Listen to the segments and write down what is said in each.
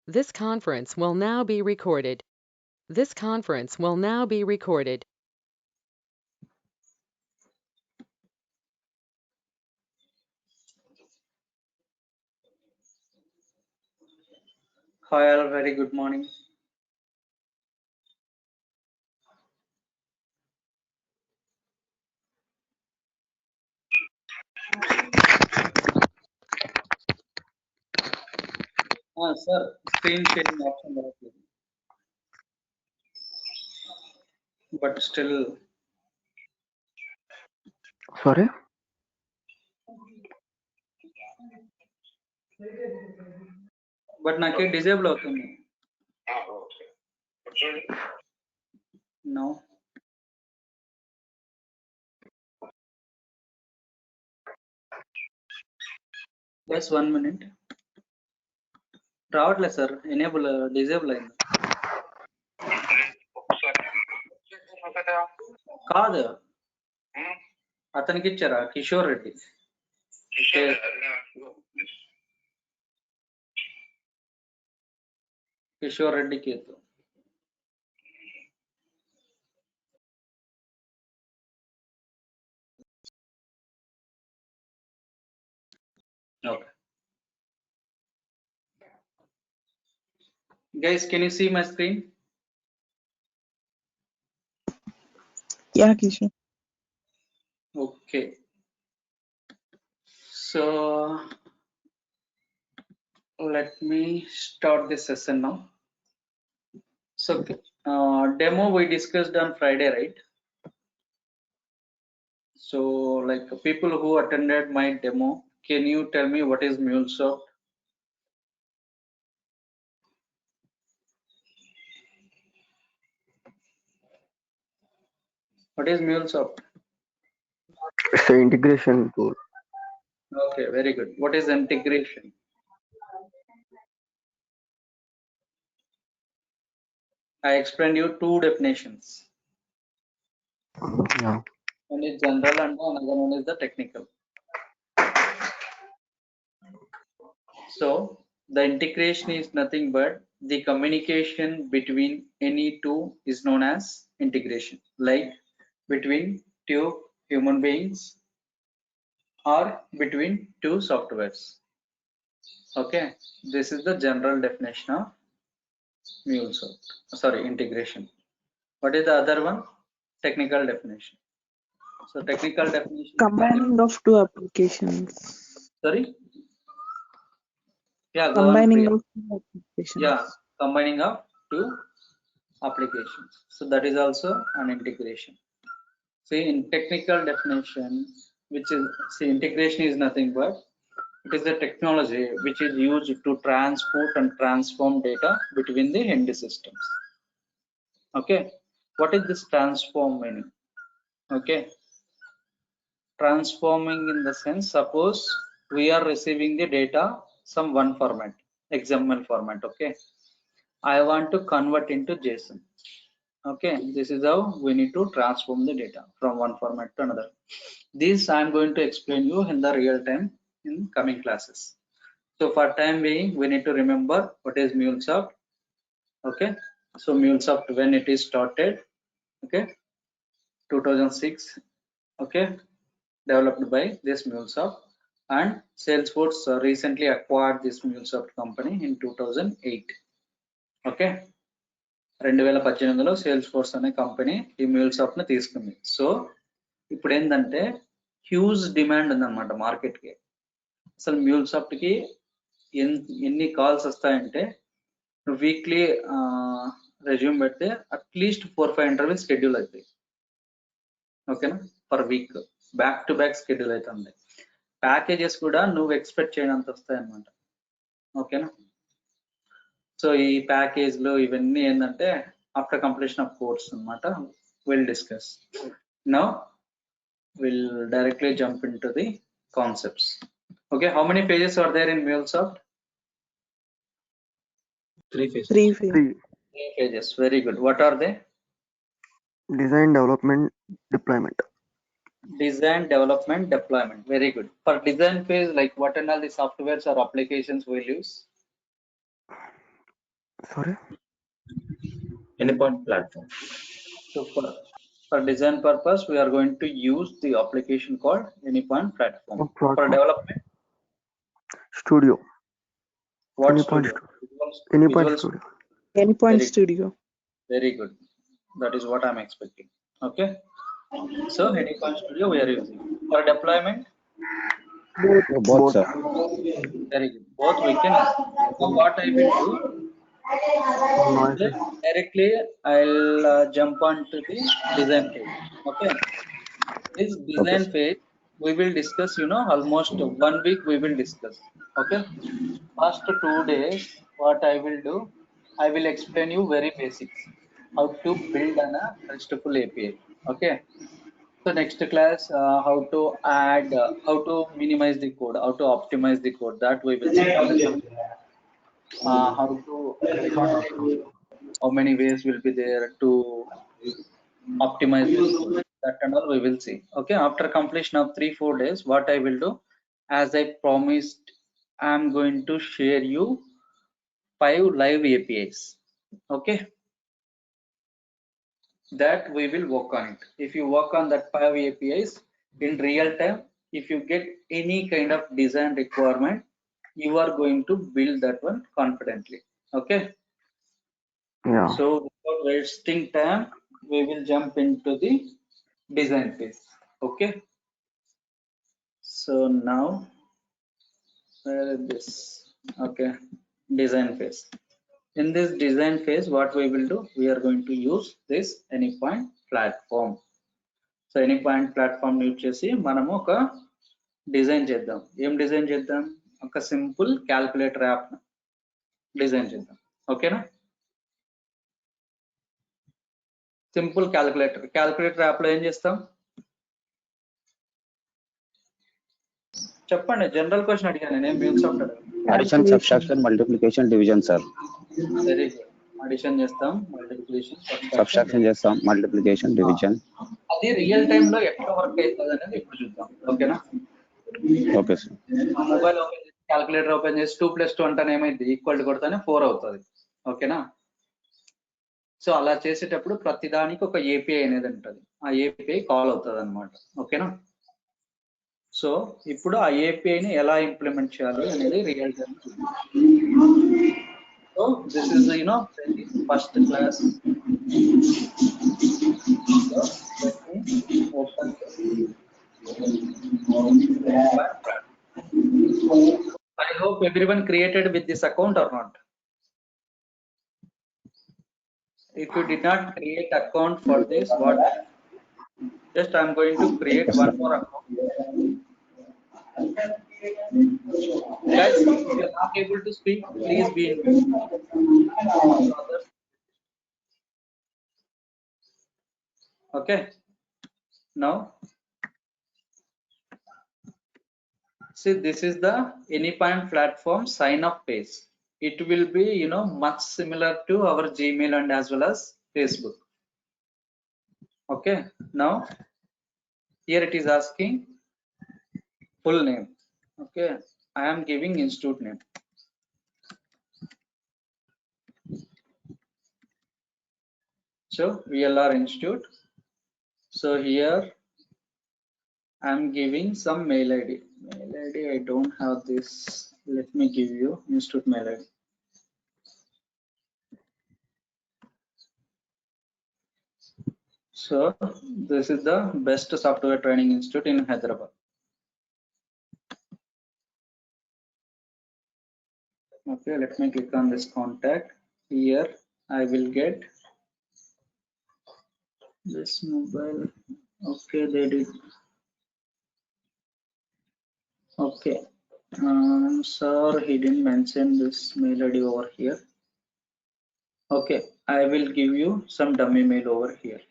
This conference will now be recorded. This conference will now be recorded. Hi all, very good morning. Sir, screen sharing option baraatలేదు. But still, Sorry? but నాకే disable అవుతుంది. No. Just 1 minute. రావట్లేదు sir, enable disable అయింది. కాదు, అతనికి ఇచ్చారా? Kishore Reddy. Kishore Reddy Ketu. Okay. Guys, can you see my screen? Yeah, Kishan. Okay. So let me start this session now. So demo we discussed on Friday, right? So like people who attended my demo, can you tell me what is MuleSoft? What is MuleSoft? It's an integration tool. Okay, very good. What is integration? I explained you two definitions. Yeah. One is general and another one is the technical. So the integration is nothing but the communication between any two is known as integration, like between two human beings or between two softwares. Okay, this is the general definition of MuleSoft. Sorry, integration. What is the other one? Technical definition. So technical definition. Combining of two applications. Sorry. Yeah, Combining of two applications. Yeah, combining of two applications. So that is also an integration. See, in technical definition, which is, see, integration is nothing but it is a technology which is used to transport and transform data between the end systems. Okay, what is this transform meaning? Okay, transforming in the sense, suppose we are receiving the data some one format, XML format. Okay, I want to convert into JSON. Okay, this is how we need to transform the data from one format to another. This I am going to explain you in the real time in coming classes. So for time being, we need to remember what is MuleSoft. Okay, so MuleSoft, when it is started, okay, 2006, okay, developed by this MuleSoft, and Salesforce recently acquired this MuleSoft company in 2008. Okay, 2018లో Salesforce అనే company ఈ MuleSoft ని తీసుకుంది. So ఇప్పుడు ఏంటంటే huge demand ఉందన్నమాట market కి. అసలు MuleSoft కి ఎన్ని కాల్స్ వస్తాయంటే వీక్లీ రెజ్యూమ్ పెడితే అట్లీస్ట్ 4-5 ఇంటర్వ్యూస్ షెడ్యూల్ అవుతాయి. ఓకేనా, per week back to back schedule అవుతుంది. ప్యాకేజెస్ కూడా నువ్వు ఎక్స్పెక్ట్ చేయనంత వస్తాయి అన్నమాట. ఓకేనా, సో ఈ ప్యాకేజ్లు ఇవన్నీ ఏంటంటే after completion of course anamata we'll discuss. Now we'll directly jump into the concepts. Okay, how many pages are there in MuleSoft? 3 pages. 3 pages. Very good. What are they? Design, development, deployment. Design, development, deployment. Very good. For design phase, like what and all the softwares or applications we'll use? Sorry. Anypoint platform. So for design purpose, we are going to use the application called Anypoint platform. Oh, For platform. development, Studio. what Anypoint studio? Anypoint Visual Studio. Anypoint Very- Studio. Very good. That is what I'm expecting. Okay. So Anypoint Studio we are using. For deployment, Both, sir. very good. Both we can use. So what I will do, Noises. directly I'll jump on to the design phase. Okay. This design sir. phase we will discuss, almost 1 week we will discuss. Okay. First 2 days, what I will do, I will explain you very basics how to build a RESTful API. Okay. So next class, how to add, how to minimize the code, how to optimize the code, that we will see. How to how many ways will be there to optimize this code, that and all we will see. Okay, after completion of 3-4 days, what I will do, as I promised, I'm going to share you 5 live APIs. Okay, that we will work on it. If you work on that 5 APIs in real time, if you get any kind of design requirement, you are going to build that one confidently. Okay, Yeah. so without wasting time, we will jump into the design phase. Okay, so now where is this? Okay, design phase. In this design phase, what we will do, we are going to use this Anypoint platform. So Anypoint platform use చేసి మనము ఒక design చేద్దాం. ఏం design చేద్దాం? ఒక simple calculator app design చేద్దాం. ఓకేనా? Simple calculator app లో ఏం చేస్తాం? చెప్పండి, జనరల్ క్వశ్చన్ అడిగాను నేను, MuleSoft Addition, subtraction, multiplication, division, sir. Very good. Addition చేస్తాం, మల్టిప్లికేషన్, Subtraction చేస్తాం, multiplication, division. అది రియల్ టైమ్ లో ఎట్లా వర్క్ అవుతుంది అనేది ఇప్పుడు చూద్దాం. ఓకేనా? Okay sir. మొబైల్ ఓపెన్ చేసి క్యాల్కులేటర్ ఓపెన్ చేసి 2 + 2 అంటే ఏమైంది, ఈక్వల్ కొడితేనే 4 అవుతుంది. ఓకేనా? సో అలా చేసేటప్పుడు ప్రతి దానికి ఒక ఏపీఐ అనేది ఉంటుంది, ఆ ఏపీఐ కాల్ అవుతుంది అనమాట. ఓకేనా? సో ఇప్పుడు ఆ ఏపీఐని ఎలా ఇంప్లిమెంట్ చేయాలి అనేది real time. So this is first class. Open I hope everyone created with this account or not. If you did not create account for this, what? Just I'm going to create one more account. Guys, if you are not able to speak, please be in mute. Okay. Now, see, this is the Anypoint platform sign up page. It will be much similar to our Gmail and as well as Facebook. Okay, now here it is asking full name. Okay, I am giving institute name. So VLR Institute. So here I am giving some mail ID. Mail ID, I don't have this. Let me give you institute mail ID. So this is the best software training institute in Hyderabad. Okay, let me click on this contact. Here I will get this mobile. Okay, they did. Okay, sir, he didn't mention this mail ID over here. Okay, I will give you some dummy mail over here.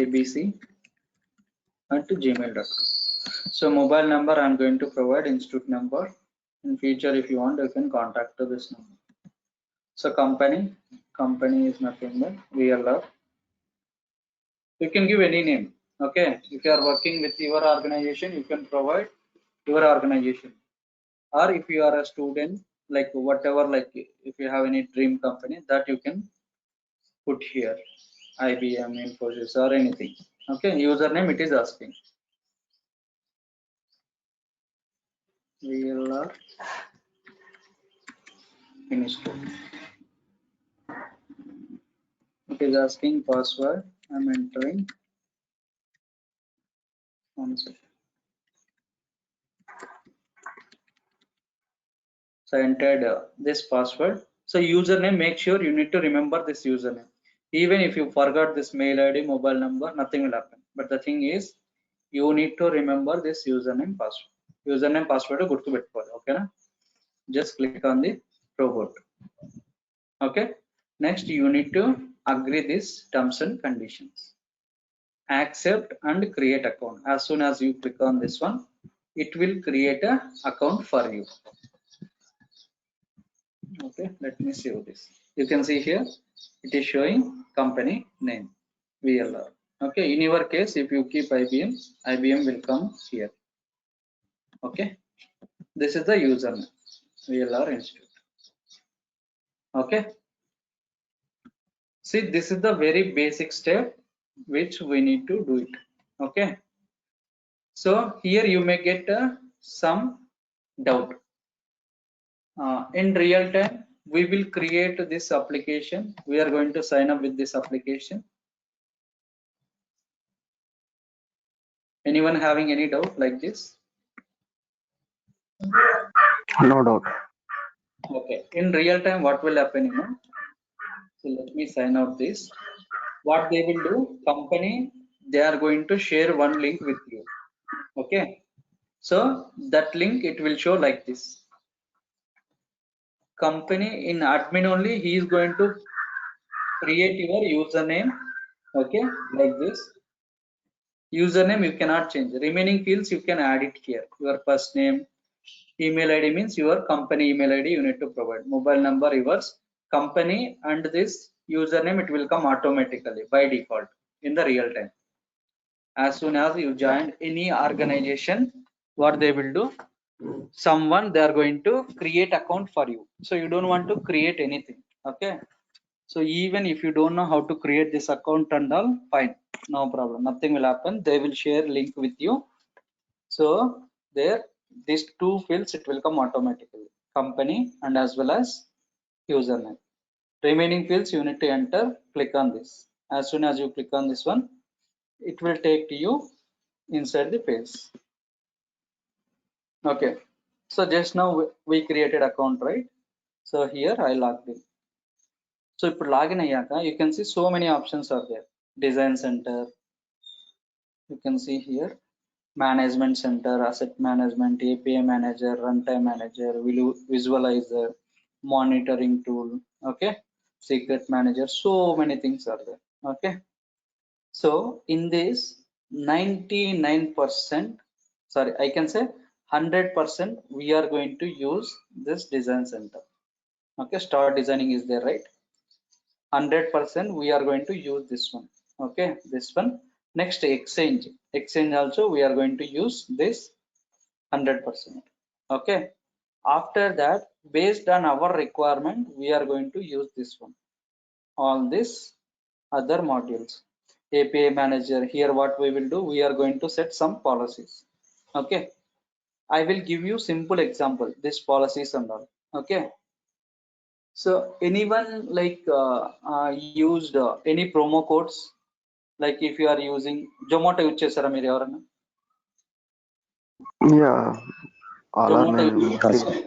abc@gmail.com. So mobile number I'm going to provide, institute number. In future, if you want, you can contact to this number. So company is nothing but VLR. You can give any name. Okay, if you are working with your organization, you can provide your organization, or if you are a student, like whatever, like if you have any dream company, that you can put here, IBM, Infosys, or anything. Okay, username it is asking. VLR Institute. It is asking password. I'm entering. One second. So I entered this password. So username, make sure you need to remember this username. Even if you forgot this mail ID, mobile number, nothing will happen. But the thing is, you need to remember this username password. Username password గుర్తు పెట్టుకోవాలి. Okay na? Just click on the robot. Okay. Next, you need to agree this terms and conditions. Accept and create account. As soon as you click on this one, it will create a account for you. Okay, let me save this. You can see here it is showing company name VLR. Okay, in your case, if you keep IBM will come here. Okay, this is the username VLR Institute. Okay, see, this is the very basic step which we need to do it. Okay, so here you may get some doubt. In real time, we will create this application. We are going to sign up with this application. Anyone having any doubt like this? No doubt. Okay, in real time, what will happen, you know? So let me sign out this. What they will do, company, they are going to share one link with you. Okay, so that link, it will show like this. Company in admin only, he is going to create your username. Okay, like this. Username you cannot change. Remaining fields you can add it here. Your first name, email ID means your company email ID you need to provide. Mobile number yours, company, and this username it will come automatically by default in the real time. As soon as you join any organization, what they will do, someone they are going to create account for you. So you don't want to create anything. Okay, so even if you don't know how to create this account and all, fine, no problem, nothing will happen. They will share link with you. So there, these two fields it will come automatically, company and as well as username. Remaining fields you need to enter. Click on this. As soon as you click on this one, it will take you inside the page. Okay, so just now we created account, right? So here I logged in. So if login ayyaka, you can see so many options are there. Design center, you can see here management center, asset management, API manager, runtime manager, visualizer, monitoring tool. Okay, secret manager, so many things are there. Okay, so in this 99%, sorry, I can say 100%, we are going to use this design center. Okay, start designing is there, right? 100% we are going to use this one. Okay, this one. Next, exchange also we are going to use this 100%. Okay, after that, based on our requirement, we are going to use this one. All this other modules. API manager, here what we will do, we are going to set some policies. Okay, I will give you simple example, this policies and all. Okay, so anyone like used any promo codes? Like if you are using Zomato use chesara meer evarana? Yeah, all are Zomato mostly.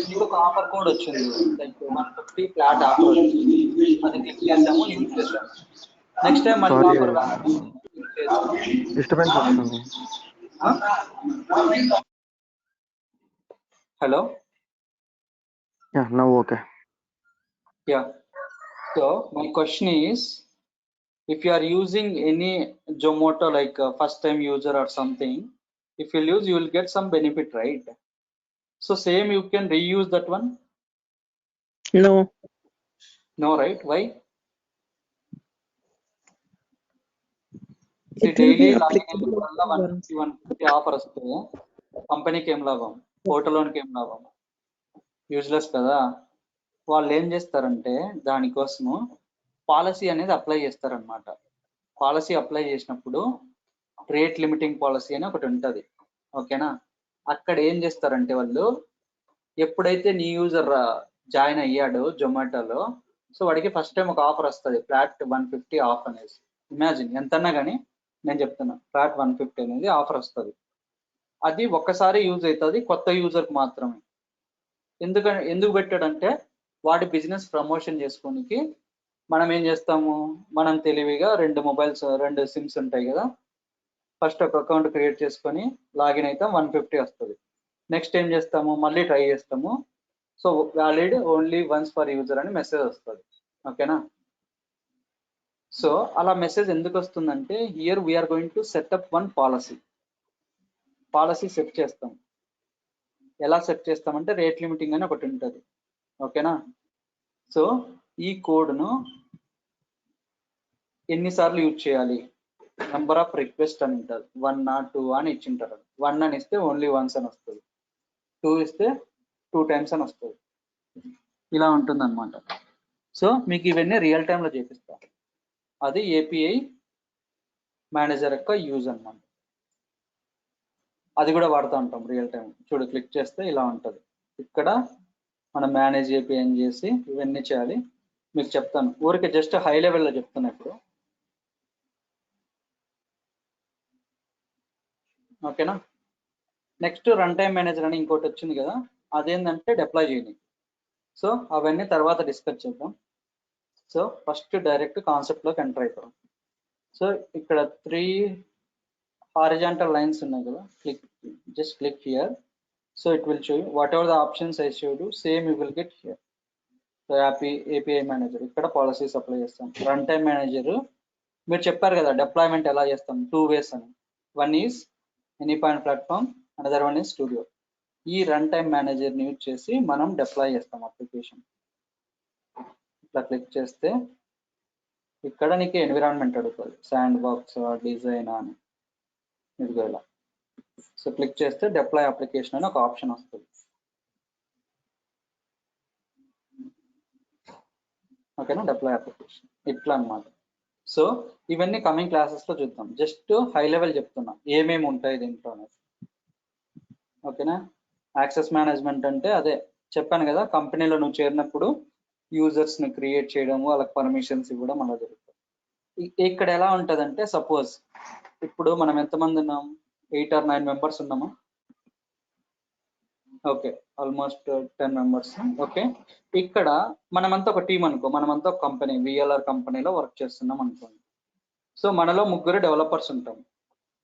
మీకు ఒక offer code వచ్చింది, like 150 flat offer వచ్చింది, అది click చేసాము, use చేసాము. Next time మళ్ళీ Sorry, offer disturbance వస్తుంది. Hello, Yeah, now okay. yeah, so my question is, if you are using any Zomato like first time user or something, if you use, you will get some benefit, right? So same you can reuse that one? No. No, right? Why? It will be daily applicable వల్ల only once. 150 offer వస్తే కంపెనీకి ఏం లాభం, హోటల్లోనికి ఏం లాభం? Useless కదా. వాళ్ళు ఏం చేస్తారంటే దానికోసము పాలసీ అనేది అప్లై చేస్తారనమాట. పాలసీ అప్లై చేసినప్పుడు రేట్ లిమిటింగ్ పాలసీ అని ఒకటి ఉంటుంది. ఓకేనా, అక్కడ ఏం చేస్తారంటే వాళ్ళు ఎప్పుడైతే నీ యూజర్ జాయిన్ అయ్యాడో జొమాటోలో, సో వాడికి ఫస్ట్ టైం ఒక ఆఫర్ వస్తుంది, ఫ్లాట్ 150 ఆఫ్ అనేది. ఇమాజిన్ ఎంతన్నా కానీ నేను చెప్తున్నా, ఫ్లాట్ 150 అనేది ఆఫర్ వస్తుంది. అది ఒక్కసారి యూజ్ అవుతుంది కొత్త యూజర్కి మాత్రమే. ఎందుకు పెట్టాడంటే వాడి బిజినెస్ ప్రమోషన్ చేసుకోనికి మనం ఏం చేస్తాము, మనం తెలివిగా 2 సిమ్స్ ఉంటాయి కదా, ఫస్ట్ ఒక అకౌంట్ క్రియేట్ చేసుకొని లాగిన్ అయితే 150 వస్తుంది. నెక్స్ట్ ఏం చేస్తాము, మళ్ళీ ట్రై చేస్తాము, so valid only once for user అని మెసేజ్ వస్తుంది. ఓకేనా, సో అలా మెసేజ్ ఎందుకు వస్తుందంటే here we're going to setup one policy set చేస్తాం. ఎలా సెట్ చేస్తామంటే రేట్ లిమిటింగ్ అని ఒకటి ఉంటుంది. ఓకేనా, సో ఈ కోడ్ను ఎన్నిసార్లు యూజ్ చేయాలి, నెంబర్ ఆఫ్ రిక్వెస్ట్ అని ఉంటుంది, 1 or 2 అని ఇచ్చింటారు. 1 అని ఇస్తే ఓన్లీ వన్స్ అని వస్తుంది, 2 ఇస్తే 2 times అని వస్తుంది. ఇలా ఉంటుంది అనమాట. సో మీకు ఇవన్నీ రియల్ టైంలో చేపిస్తాం. అది ఏపీఐ మేనేజర్ యొక్క యూజ్ అన్నమాట. అది కూడా వాడుతూ ఉంటాం రియల్ టైం. చూడు, క్లిక్ చేస్తే ఇలా ఉంటుంది. ఇక్కడ మనం మేనేజ్ ఏపీఐ అని చేసి ఇవన్నీ చేయాలి. మీకు చెప్తాను, ఊరికే జస్ట్ హై లెవెల్లో చెప్తున్నా ఇప్పుడు. ఓకేనా, నెక్స్ట్ రన్ టైం మేనేజర్ అని ఇంకోటి వచ్చింది కదా, అదేంటంటే డిప్లాయ్ చేయండి. సో అవన్నీ తర్వాత డిస్కస్ చేద్దాం. సో ఫస్ట్ డైరెక్ట్ కాన్సెప్ట్లోకి ఎంటర్ అయిపోతాం. సో ఇక్కడ 3 హారిజాంటల్ లైన్స్ ఉన్నాయి కదా, just click here. So it will show you whatever the options I showed you, same you will get here. So API manager ఇక్కడ policies apply చేస్తాం. Run time manager మీరు చెప్పారు కదా deployment ఎలా చేస్తాం, 2 ways అని. One is any point platform, another one is studio. ఈ run time మేనేజర్ని యూజ్ చేసి మనం డిప్లాయ్ చేస్తాం అప్లికేషన్. ఇట్లా క్లిక్ చేస్తే ఇక్కడ నీకు ఎన్విరాన్మెంట్ అడుగుతుంది, శాండ్ బాక్స్, డిజైన్ అని. ఇదిగో ఇలా. సో క్లిక్ చేస్తే డిప్లాయ్ అప్లికేషన్ అని ఒక ఆప్షన్ వస్తుంది. ఓకేనా, డిప్లాయ్ అప్లికేషన్ ఇట్లా అన్నమాట. సో ఇవన్నీ కమింగ్ క్లాసెస్ లో చూద్దాం. జస్ట్ హై లెవెల్ చెప్తున్నా ఏమేమి ఉంటాయి దీంట్లో అనేది. ఓకేనా, యాక్సెస్ మేనేజ్మెంట్ అంటే అదే చెప్పాను కదా, కంపెనీలో నువ్వు చేరినప్పుడు యూజర్స్ ని క్రియేట్ చేయడము, వాళ్ళకి పర్మిషన్స్ ఇవ్వడం అలా జరుగుతుంది. ఇక్కడ ఎలా ఉంటదంటే సపోజ్ ఇప్పుడు మనం ఎంతమంది ఉన్నాం, 8 or 9 members ఉన్నామా? Okay, almost 10 members. ఓకే, ఇక్కడ మనమంతా ఒక టీం అనుకో, మనమంతా ఒక కంపెనీ విఎల్ఆర్ కంపెనీలో వర్క్ చేస్తున్నాం అనుకోండి. సో మనలో 3 డెవలపర్స్ ఉంటాం,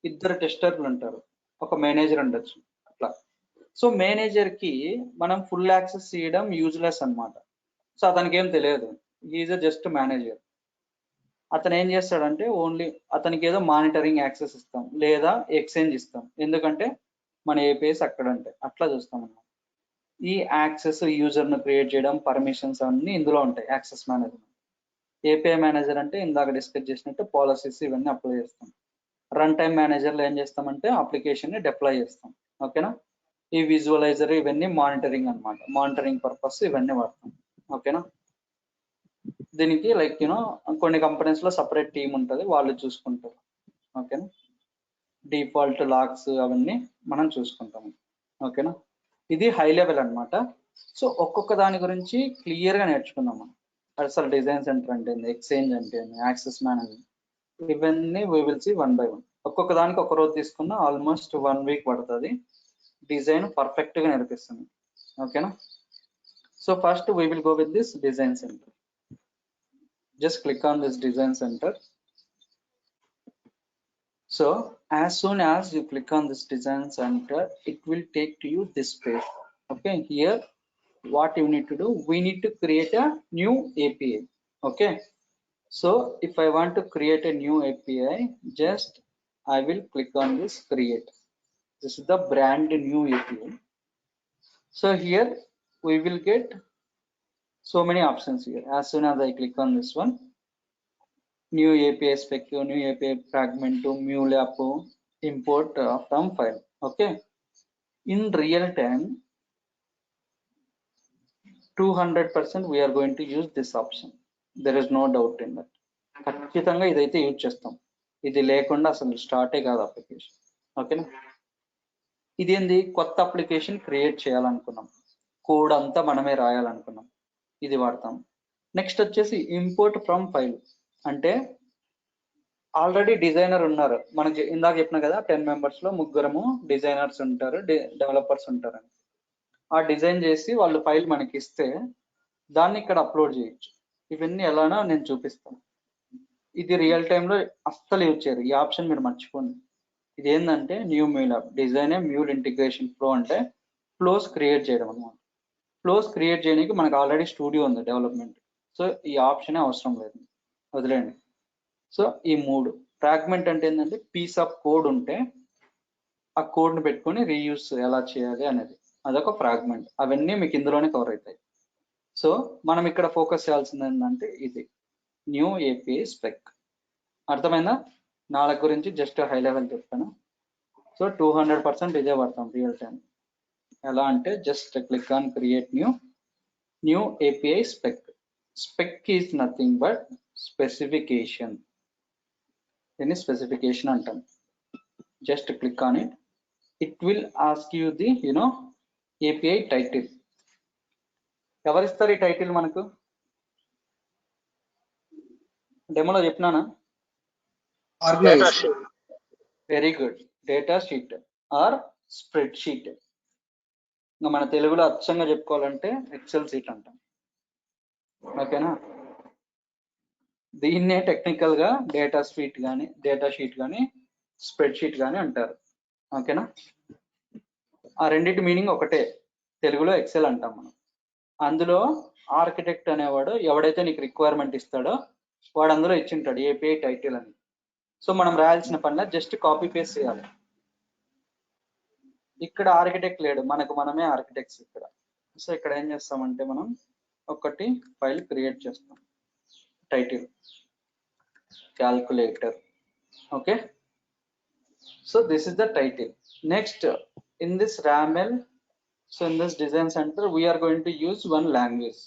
2 టెస్టర్లు ఉంటారు, ఒక మేనేజర్ ఉండొచ్చు అట్లా. సో మేనేజర్ కి మనం ఫుల్ యాక్సెస్ చేయడం యూజ్లెస్ అన్నమాట. సో అతనికి ఏం తెలియదు, ఈజ్ జస్ట్ మేనేజర్. అతను ఏం చేస్తాడంటే ఓన్లీ అతనికి ఏదో మానిటరింగ్ యాక్సెస్ ఇస్తాం లేదా ఎక్స్చేంజ్ ఇస్తాం, ఎందుకంటే మన ఏపీఎస్ అక్కడ ఉంటాయి, అట్లా చూస్తాం అన్నమాట. ఈ యాక్సెస్ యూజర్ను క్రియేట్ చేయడం, పర్మిషన్స్ అన్ని ఇందులో ఉంటాయి యాక్సెస్ మేనేజ్మెంట్. ఏపీఐ మేనేజర్ అంటే ఇందాక డిస్కస్ చేసినట్టు పాలసీస్ ఇవన్నీ అప్లై చేస్తాం. రన్ టైం మేనేజర్లో ఏం చేస్తామంటే అప్లికేషన్ని డిప్లాయ్ చేస్తాం. ఓకేనా, ఈ విజువలైజర్ ఇవన్నీ మానిటరింగ్ అన్నమాట, మానిటరింగ్ పర్పస్ ఇవన్నీ వాడతాం. ఓకేనా, దీనికి లైక్ యూనో కొన్ని కంపెనీస్ లో సపరేట్ టీం ఉంటుంది, వాళ్ళు చూసుకుంటారు. ఓకేనా, డిఫాల్ట్ లాగ్స్ అవన్నీ మనం చూసుకుంటాము. ఓకేనా, ఇది హై లెవెల్ అన్నమాట. సో ఒక్కొక్క దాని గురించి క్లియర్ గా నేర్చుకుందాం మనం. అసలు డిజైన్ సెంటర్ అంటే ఏంది, ఎక్స్చేంజ్ అంటే ఏంది, యాక్సెస్ మేనేజర్, ఇవన్నీ వీ విల్ సీ 1 by 1. ఒక్కొక్క దానికి ఒక రోజు తీసుకున్న ఆల్మోస్ట్ 1 week పడుతుంది, డిజైన్ పర్ఫెక్ట్ గా నేర్పిస్తుంది. ఓకేనా, so first we will go with this design centre. Just click on this design center. So as soon as you click on this design center, it will take to you this page. Okay, here what you need to do, we need to create a new API. Okay, so if I want to create a new API, just I will click on this create. This is the brand new API. So here we will get so many options here. As soon as I click on this one, new API spec, new API fragment, mule app, import from file. Okay, in real time 200% we are going to use this option. There is no doubt in that. ఖచ్చితంగా ఇదైతే use చేస్తాం. ఇది లేకుండా అసలు స్టార్టే కాదు application. ఓకేనా? ఇదేంది, కొత్త అప్లికేషన్ క్రియేట్ చేయాలనుకున్నాం, కోడ్ అంతా మనమే రాయాలనుకున్నాం, ఇది వాడతాం. నెక్స్ట్ వచ్చేసి ఇంపోర్ట్ ఫ్రమ్ ఫైల్. అంటే ఆల్రెడీ డిజైనర్ ఉన్నారు, మనకి ఇందాక చెప్పిన కదా 10 members లో 3 డిజైనర్స్ ఉంటారు, డెవలపర్స్ ఉంటారని. ఆ డిజైన్ చేసి వాళ్ళు ఫైల్ మనకి ఇస్తే దాన్ని ఇక్కడ అప్లోడ్ చేయొచ్చు. ఇవన్నీ ఎలానో నేను చూపిస్తాను. ఇది రియల్ టైంలో అస్సలు యూజ్ చేయరు, ఈ ఆప్షన్ మీరు మర్చిపోండి. ఇది ఏంటంటే new mule app design mule integration flow, అంటే ఫ్లోస్ క్రియేట్ చేయడం అనమాట. ఫ్లోస్ క్రియేట్ చేయడానికి మనకు ఆల్రెడీ స్టూడియో ఉంది డెవలప్మెంట్, సో ఈ ఆప్షనే అవసరం లేదు, వదిలేండి. సో ఈ 3 ఫ్రాగ్మెంట్ అంటే ఏంటంటే పీస్ ఆఫ్ కోడ్ ఉంటే ఆ కోడ్ని పెట్టుకొని రీయూస్ ఎలా చేయాలి అనేది, అదొక ఫ్రాగ్మెంట్. అవన్నీ మీకు ఇందులోనే కవర్ అవుతాయి. సో మనం ఇక్కడ ఫోకస్ చేయాల్సింది ఏంటంటే ఇది న్యూ ఏపీఐ స్పెక్. అర్థమైందా? నాలుగు గురించి జస్ట్ హై లెవెల్ చెప్తాను. సో 200% ఇదే పడతాం రియల్ టైం. ఎలా అంటే just click on create new API spec. Spec is nothing but specification. దీన్ని స్పెసిఫికేషన్ అంటాం. Just click on it. It will ask you the API title. ఎవరిస్తారు ఈ టైటిల్ మనకు? డెమోలో చెప్పినానా? Very good. Data sheet or spreadsheet. ఇంకా మన తెలుగులో అచ్చంగా చెప్పుకోవాలంటే ఎక్సెల్ షీట్ అంటాం. ఓకేనా? దీన్నే టెక్నికల్ గా డేటా షీట్ కానీ స్ప్రెడ్ షీట్ కానీ అంటారు. ఓకేనా? ఆ రెండింటి మీనింగ్ ఒకటే, తెలుగులో ఎక్సెల్ అంటాం మనం. అందులో ఆర్కిటెక్ట్ అనేవాడు ఎవడైతే నీకు రిక్వైర్మెంట్ ఇస్తాడో వాడు అందులో ఇచ్చింటాడు ఏపీఐ టైటిల్ అని. సో మనం రాయాల్సిన పనిలో జస్ట్ కాపీ పేస్ట్ చేయాలి. ఇక్కడ ఆర్కిటెక్ట్ లేడు, మనమే ఆర్కిటెక్ట్స్ ఇక్కడ. సో ఇక్కడ ఏం చేస్తామంటే మనం ఒకటి ఫైల్ క్రియేట్ చేస్తాం, title calculator. Okay, so this is the title. Next in this RAML, so in this design center we are going to use one language,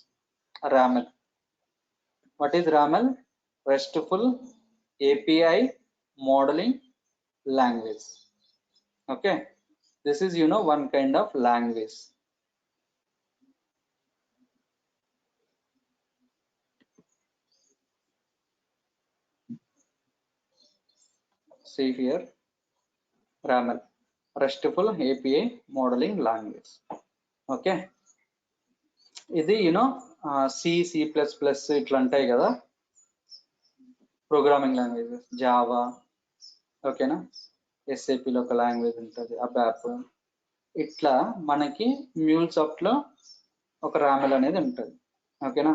RAML. What is RAML? RESTful API Modeling Language. Okay, this is one kind of language. See here, RAML, RESTful API Modeling Language. Okay, ఇది C++ ఇట్లా ఉంటాయి కదా programming languages, Java. ఓకేనా? ఎస్ఏపిలో ఒక language ఉంటుంది, అబాప్. ఇట్లా మనకి మ్యూల్సాఫ్ట్ లో ఒక రామెల్ అనేది ఉంటుంది. ఓకేనా?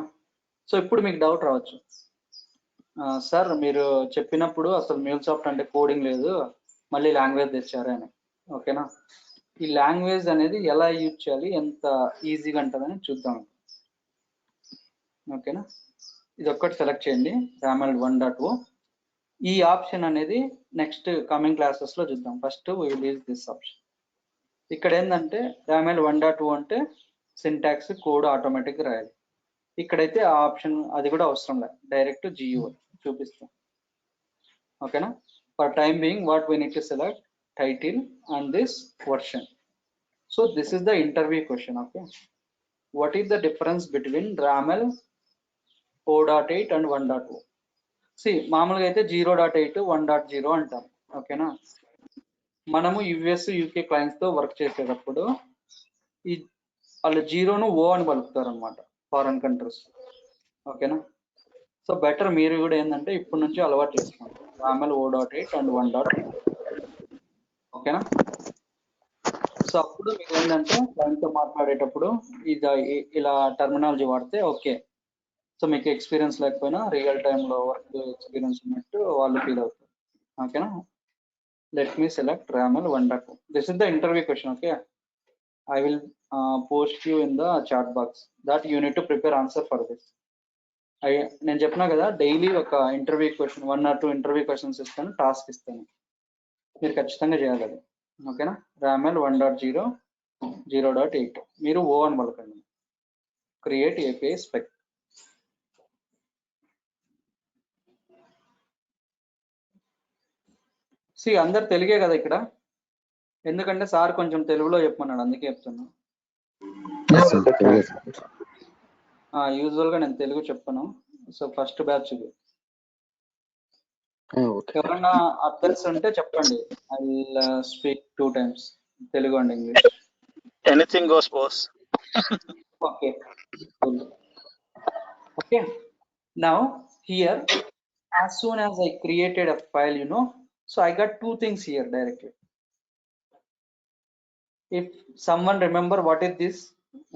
సో ఇప్పుడు మీకు డౌట్ రావచ్చు, సార్ మీరు చెప్పినప్పుడు అసలు మ్యూల్సాఫ్ట్ అంటే కోడింగ్ లేదు, మళ్ళీ లాంగ్వేజ్ తెచ్చారు అని. ఓకేనా? ఈ లాంగ్వేజ్ అనేది ఎలా యూజ్ చేయాలి, ఎంత ఈజీగా ఉంటుందని చూద్దాం. ఓకేనా? ఇది ఒక్కటి సెలెక్ట్ చేయండి, RAML 1.0. ఈ ఆప్షన్ అనేది నెక్స్ట్ కమింగ్ క్లాసెస్ లో చూద్దాం. First we will use this option. ఇక్కడ ఏంటంటే RAML 1.2 అంటే సింటాక్స్ కోడ్ ఆటోమేటిక్ రాయాలి. ఇక్కడైతే ఆ ఆప్షన్ అది కూడా అవసరం లేదు, డైరెక్ట్ GUI చూపిస్తాం. ఓకేనా? For time being what we need to select title and this version. So this is the interview question. Okay, what is the difference between RAML 0.8 and 1.0? see మామూలుగా అయితే 0.8 1.0 అంటాం. ఓకేనా? మనము US UK క్లయింట్స్ తో work చేసేటప్పుడు ఈ వాళ్ళు 0ను O అని పలుకుతారు అనమాట, ఫారెన్ కంట్రీస్. ఓకేనా? సో బెటర్ మీరు కూడా ఏంటంటే ఇప్పటి నుంచి అలవాటు చేసుకోండి RAML 0.8 and 1.0. ఓకేనా? సో అప్పుడు మీకు ఏంటంటే క్లయింట్తో మాట్లాడేటప్పుడు ఇది ఇలా టర్మినాలజీ వాడితే ఓకే. సో మీకు ఎక్స్పీరియన్స్ లేకపోయినా రియల్ టైంలో వర్క్ ఎక్స్పీరియన్స్ ఉన్నట్టు వాళ్ళు ఫీల్ అవుతారు. ఓకేనా? Let me select RAML 1.2. This is the interview question. Okay, I will post you in the chat box that you need to prepare answer for this. నేను చెప్పినా కదా daily ఒక interview question 1 or 2 interview questions ఇస్తాను, task ఇస్తాను, మీరు ఖచ్చితంగా చేయాలి అది. ఓకేనా? RAML 1.0 0.8 మీరు O అని పలకండి. create API spec. See, అందరు తెలుగే కదా ఇక్కడ, ఎందుకంటే సార్ కొంచెం తెలుగులో చెప్పమన్నాడు, అందుకే చెప్తున్నా. Yes, sir. Okay, sir. Usual గా నేను తెలుగు చెప్పను. సో ఫస్ట్ బ్యాచ్ ఇది. ఓకే. ఎవరైనా అదర్స్ ఉంటే చెప్పండి. I will speak 2 times Telugu and English. Anything goes, boss. Okay, cool. Okay, now here, as soon as I created a file, so I got 2 things here directly. If someone remember what is this,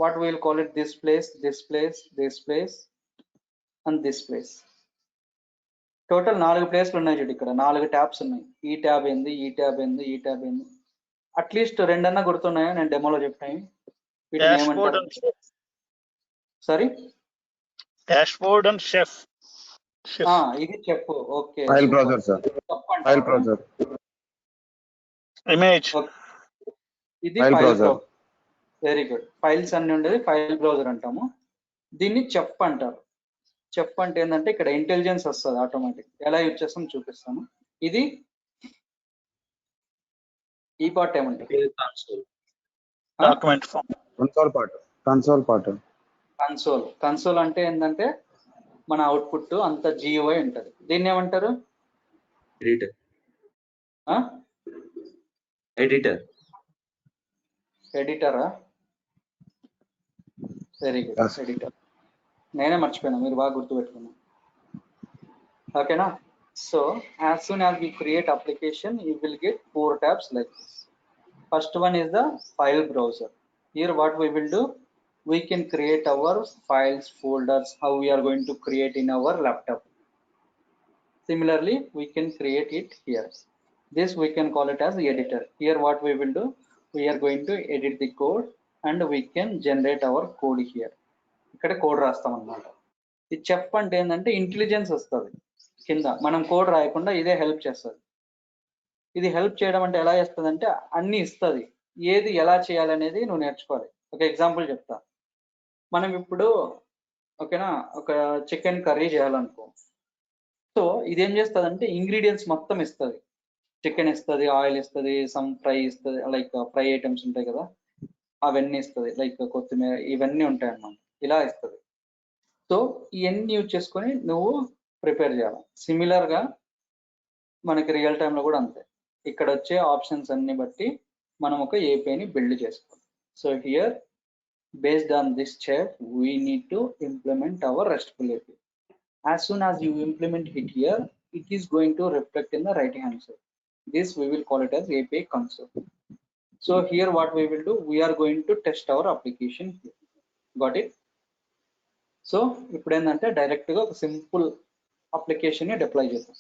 what we will call it, this place, this place, this place and this place. Total 4 ప్లేస్లు ఉన్నాయి చూడు, ఇక్కడ 4 tabs ఉన్నాయి. ఈ tab ఏంది, ఈ tab ఏంది, ఈ ట్యాబ్ ఏంది, అట్లీస్ట్ 2 అన్నా గుర్తున్నాయో నేను డెమోలో చెప్పాను. Dashboard and chef. Sorry, Dashboard and chef. ఇది చెప్పు. Okay, File browser, sir. File browser. Image. ఇది File file browser. Browser. Very good. Files అన్ని ఉండేది ఫైల్ బ్రౌజర్ అంటాము. దీన్ని చెఫ్ అంటారు. చెఫ్ అంటే ఏంటంటే ఇక్కడ ఇంటెలిజెన్స్ వస్తుంది ఆటోమేటిక్. ఎలా యూజ్ చేస్తాం చూపిస్తాను. ఇది ఈ పార్ట్ ఏమంటారు? Document form. Console part. Console. Console అంటే ఏంటంటే మన అవుట్పుట్ అంత GUI ఉంటది. దీన్ని ఏమంటారు? ఎడిటరా? Very good, Yes. ఎడిటర్. నేనే మర్చిపోయినా, మీరు బాగా గుర్తుపెట్టుకున్నా. ఓకేనా? So as soon as we create application, you will get 4 tabs like this. First one is the file browser. Here what we will do, we can create our files, folders, how we are going to create in our laptop. Similarly, we can create it here. This we can call it as the editor. Here what we will do, we are going to edit the code and we can generate our code here. ఇక్కడ code రాస్తాం అన్నమాట. ఇది chef అంటే ఏంటంటే intelligence వస్తుంది కింద, మనం code రాయకుండా ఇదే హెల్ప్ చేస్తుంది. ఇది హెల్ప్ చేయడం అంటే ఎలా చేస్తుంది అంటే అన్ని ఇస్తుంది, ఏది ఎలా చేయాలనేది నువ్వు నేర్చుకోవాలి. ఒక ఎగ్జాంపుల్ చెప్తా. మనం ఇప్పుడు ఓకేనా, ఒక చికెన్ కర్రీ చేయాలనుకో. సో ఇదేం చేస్తుంది అంటే ఇంగ్రీడియంట్స్ మొత్తం ఇస్తుంది. చికెన్ ఇస్తుంది, ఆయిల్ ఇస్తుంది, సమ్ ఫ్రై ఇస్తుంది, లైక్ ఫ్రై ఐటమ్స్ ఉంటాయి కదా అవన్నీ ఇస్తుంది, లైక్ కొత్తిమీర ఇవన్నీ ఉంటాయి అన్నమాట, ఇలా ఇస్తుంది. సో ఇవన్నీ యూజ్ చేసుకొని నువ్వు ప్రిపేర్ చేయాలి. సిమిలర్గా మనకి రియల్ టైంలో కూడా అంతే. ఇక్కడ వచ్చే ఆప్షన్స్ అన్ని బట్టి మనం ఒక ఏపీఐని బిల్డ్ చేసుకోవాలి. So here based on this chef, we need to implement our RESTful API. As soon as you implement it here, it is going to reflect in the right hand side. This we will call it as API console. So here what we will do, we are going to test our application here. Got it? So ఇప్పుడు ఏంటంటే direct గా ఒక simple application ని deploy చేద్దాం.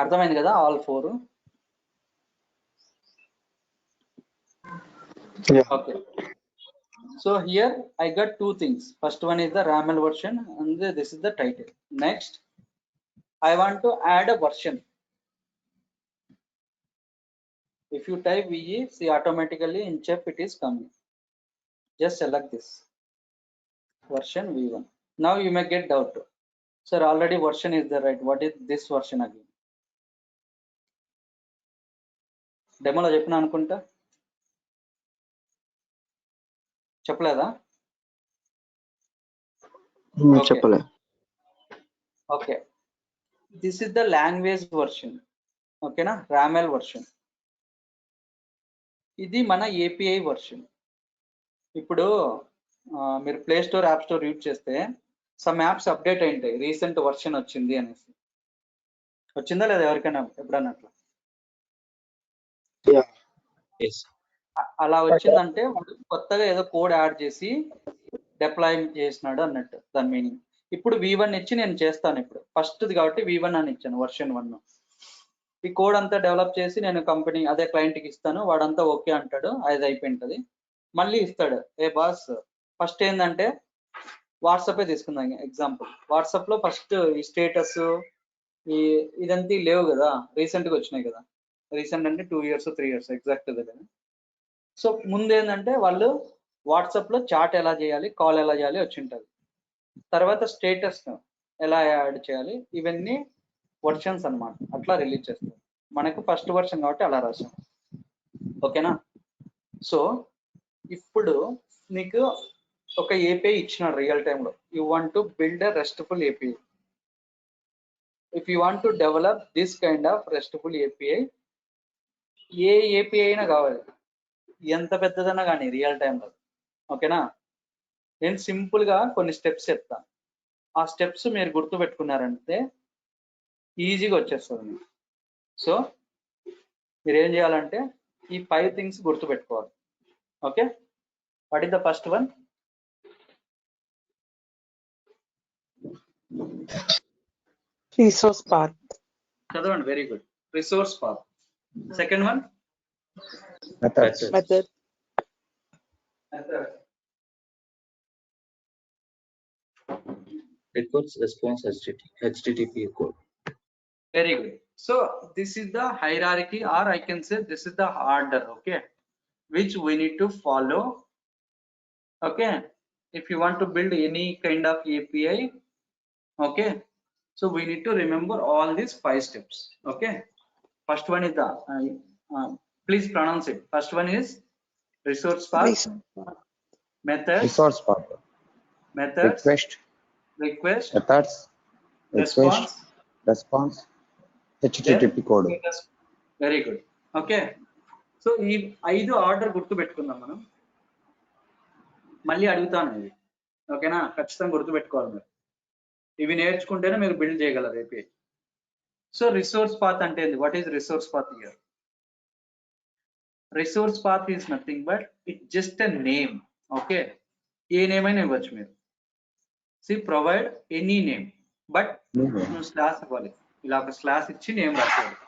అర్థమైంది కదా all 4? Okay. So here I got 2 things. First one is the RAML version and this is the title. Next, I want to add a version. If you type VE, see automatically in chef it is coming. Just select this version V1. Now you may get doubt. Sir, already version is there, right? What is this version again? Demo lo cheppina anukunta. చెప్పలేదా? చెప్పలే. Okay, this is the language version. ఓకేనా, RAML version. ఇది మన API version. ఇప్పుడు మీరు play store, app store use చేస్తే some apps update అయింటాయి, recent version వచ్చింది అనేసి. వచ్చిందా లేదా ఎవరికైనా ఎప్పుడన్నా అట్లా? అలా వచ్చిందంటే కొత్తగా ఏదో కోడ్ యాడ్ చేసి డిప్లాయ్ చేసినాడు అన్నట్టు దాని మీనింగ్. ఇప్పుడు V1 ఇచ్చి నేను చేస్తాను. ఇప్పుడు ఫస్ట్ది కాబట్టి V1 అని ఇచ్చాను, వర్షన్ 1. ఈ కోడ్ అంతా డెవలప్ చేసి నేను కంపెనీ అదే క్లయింట్కి ఇస్తాను, వాడంతా ఓకే అంటాడు, అది అయిపోయింటది. మళ్ళీ ఇస్తాడు, ఏ బాస్ ఫస్ట్ ఏంటంటే వాట్సాపే తీసుకుందాం ఎగ్జాంపుల్. వాట్సాప్ లో ఫస్ట్ ఈ స్టేటస్ ఇదంతా లేవు కదా, రీసెంట్ గా వచ్చినాయి కదా. రీసెంట్ అంటే 2 years 3 years ఎగ్జాక్ట్ కదా. సో ముందు ఏంటంటే వాళ్ళు వాట్సాప్ లో చాట్ ఎలా చేయాలి, కాల్ ఎలా చేయాలి వచ్చి ఉంటుంది. తర్వాత స్టేటస్ ఎలా యాడ్ చేయాలి, ఇవన్నీ వర్షన్స్ అన్నమాట. అట్లా రిలీజ్ చేస్తాం. మనకు ఫస్ట్ వర్షన్ కాబట్టి అలా రాసాం. ఓకేనా? సో ఇప్పుడు నీకు ఒక ఏపీఐ ఇచ్చిన రియల్ టైంలో, you want to build a RESTful API. If you want to develop this kind of RESTful API, A API అయినా కావాలి, ఎంత పెద్దదన్నా కానీ రియల్ టైంలో. ఓకేనా? నేను సింపుల్ గా కొన్ని స్టెప్స్ చెప్తాను. ఆ స్టెప్స్ మీరు గుర్తు పెట్టుకున్నారంటే ఈజీగా వచ్చేస్తుంది మీకు. సో మీరు ఏం చేయాలంటే ఈ 5 థింగ్స్ గుర్తు పెట్టుకోవాలి. Okay, what is the first one? Resource path. చదవండి. Very good. Resource path. Second one Methods. Method. Request response HTTP code. Very good. So this is the hierarchy, or I can say this is the order, okay, which we need to follow. Okay, if you want to build any kind of API, okay, so we need to remember all these 5 steps. Okay, first one is the please pronounce it. First one is resource path, Resource path. methods, Resource path. methods, request, Methods. response, Response. HTTP code. Very good. Okay, so ఈ 5 order గుర్తు పెట్టుకుందాం మనం. మళ్ళీ అడుగుతాను ఇది. ఓకేనా? ఖచ్చితంగా గుర్తు పెట్టుకోవాలి మీరు. ఇవి నేర్చుకుంటేనే మీరు బిల్డ్ చేయగలరు ఏపీఐ. సో రిసోర్స్ పాత్ అంటే ఏంది? What is resource path here? Resource path is nothing but it just a name. Okay, ఏ నేమ్ అయినా ఇవ్వచ్చు మీరు. See provide any name, but నువ్వు స్లాష్ ఇవ్వాలి. ఇలా ఒక స్లాష్ ఇచ్చి నేమ్ రాసుకోవాలి.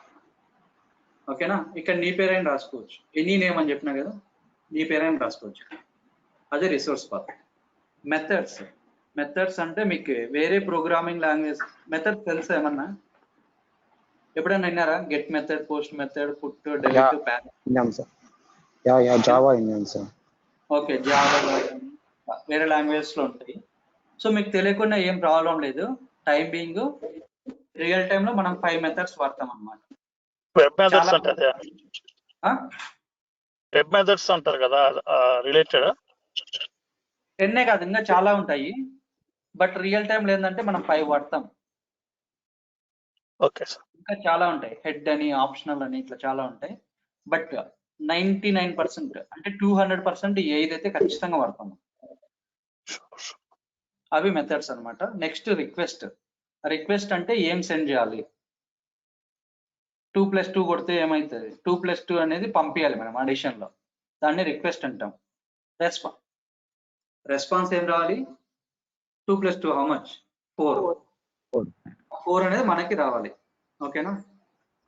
ఓకేనా? ఇక్కడ నీ పేరైనా రాసుకోవచ్చు. ఎనీ నేమ్ అని చెప్పినా కదా, నీ పేరైనా రాసుకోవచ్చు. అదే రిసోర్స్ పాత్. మెథడ్స్. మెథడ్స్ అంటే మీకు వేరే ప్రోగ్రామింగ్ లాంగ్వేజ్ మెథడ్ తెలుసా ఏమన్నా? ఎప్పుడైనా విన్నారా? Get method, post method, put, delete, pan. Java Indian, sir. Okay, Java వేరే లాంగ్వేజెస్ లో ఉంటాయి. సో మీకు తెలియకుండా ఏం ప్రాబ్లం లేదు. టైం బీయింగ్ రియల్ టైమ్ లో మనం 5 మెథడ్స్ వాడతాం అన్నమాట. వెబ్ మెథడ్స్ అంటే వెబ్ మెథడ్స్ అంటారు కదా, రిలేటెడ్ 10 కాదు, ఇంకా చాలా ఉంటాయి. బట్ రియల్ టైం ఏంటంటే మనం 5 వాడతాం. Okay sir. ఇంకా చాలా ఉంటాయి. హెడ్ అని, ఆప్షనల్ అని, ఇట్లా చాలా ఉంటాయి. బట్ 99% అంటే 200% ఏదైతే ఖచ్చితంగా వాడతాము అవి మెథడ్స్ అన్నమాట. Next request. రిక్వెస్ట్ అంటే ఏం సెండ్ చేయాలి. 2+2 కొడితే ఏమవుతుంది? 2+2 అనేది పంపించాలి మనం అడిషన్ లో. దాన్ని రిక్వెస్ట్ అంటాం. రెస్పాన్స్ ఏం రావాలి? 2+2 హౌ మచ్? 4 అనేది మనకి రావాలి. ఓకేనా?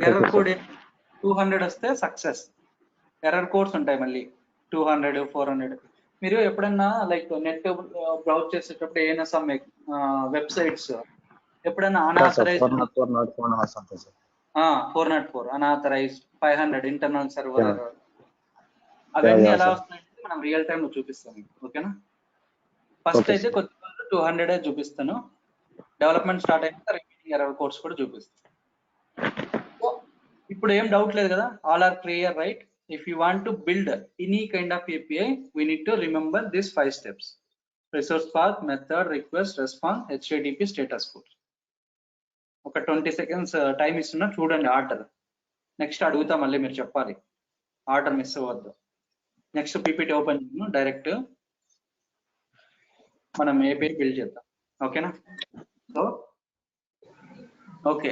ఎర్రర్ కోడ్ 200 వస్తే సక్సెస్. ఎర్రర్ కోడ్స్ ఉంటాయి మళ్ళీ 200, 400. మీరు ఎప్పుడన్నా లైక్ నెట్ బ్రౌజ్ చేసేటప్పుడు ఏమైనా సమ్ వెబ్సైట్స్ ఎప్పుడైనా అన్ఆథరైజ్డ్ 404 అన్ఆథరైజ్డ్ 500 ఇంటర్నల్ సర్వర్ అవన్నీ ఎలా వస్తాయంటే మనం రియల్ టైమ్ లో చూపిస్తాం. ఓకేనా? ఫస్ట్ అయితే కొద్ది 200 చూపిస్తాను. డెవలప్మెంట్ స్టార్ట్ అయినాక రిమైనింగ్ ఎర్రర్ కోడ్స్ కూడా చూపిస్తాను. ఇప్పుడు ఏం డౌట్ లేదు కదా? All are clear, right? If you want to build any kind of API, we need to remember these 5 steps: resource path, method, request, response, HTTP, status code. ఒక 20 seconds time ఇస్తున్నా, చూడండి order. Next అడుగుతా, మళ్ళీ మీరు చెప్పాలి. Order miss అవ్వద్దు. Next PPT open చేయను, direct మనం ఏపీఐ బిల్డ్ చేద్దాం. ఓకేనా? సో ఓకే,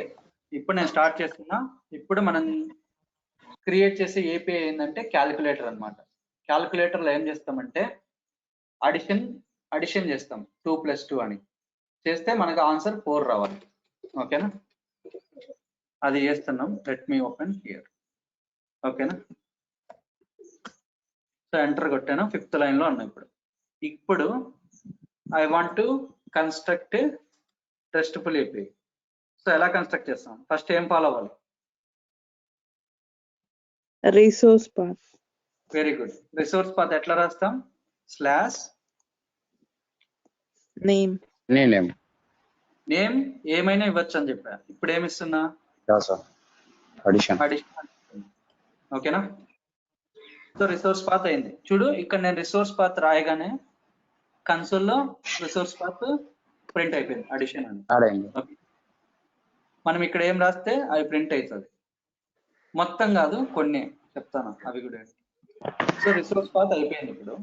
ఇప్పుడు నేను స్టార్ట్ చేస్తున్నా. ఇప్పుడు మనం క్రియేట్ చేసే ఏపీఐ ఏంటంటే క్యాలిక్యులేటర్ అన్నమాట. క్యాలిక్యులేటర్ లో ఏం చేస్తామంటే అడిషన్ చేస్తాం. 2+2 అని చేస్తే మనకు ఆన్సర్ 4 రావాలి. ఓకేనా? అది చేస్తున్నాం. Let me open here. ఓకేనా? సో ఎంటర్ కొట్టాను. 5th లైన్ లో ఉన్నా. ఇప్పుడు I want to construct RESTful API. So ఎలా కన్స్ట్రక్ట్ చేస్తాం? ఫస్ట్ ఏం ఫాలో అవ్వాలి? Resource path. Very good. Resource path ఎట్లా రాస్తాం? Slash Name. Name. నేమ్ ఏమైనా ఇవ్వచ్చు అని చెప్పా. ఇప్పుడు ఏమి ఇస్తున్నా? Yeah, sir. Addition. అడిషన్. ఓకేనా? సో రిసోర్స్ పాత్ అయింది. చూడు ఇక్కడ నేను రిసోర్స్ పాత్ రాయగానే కన్సోల్లో రిసోర్స్ పాత్ ప్రింట్ అయిపోయింది అడిషన్ అని. Add అయింది. ఓకే, మనం ఇక్కడ ఏం రాస్తే అవి ప్రింట్ అవుతుంది. మొత్తం కాదు, కొన్ని చెప్తాను అవి కూడా. సో రిసోర్స్ పాత్ అయిపోయింది. ఇప్పుడు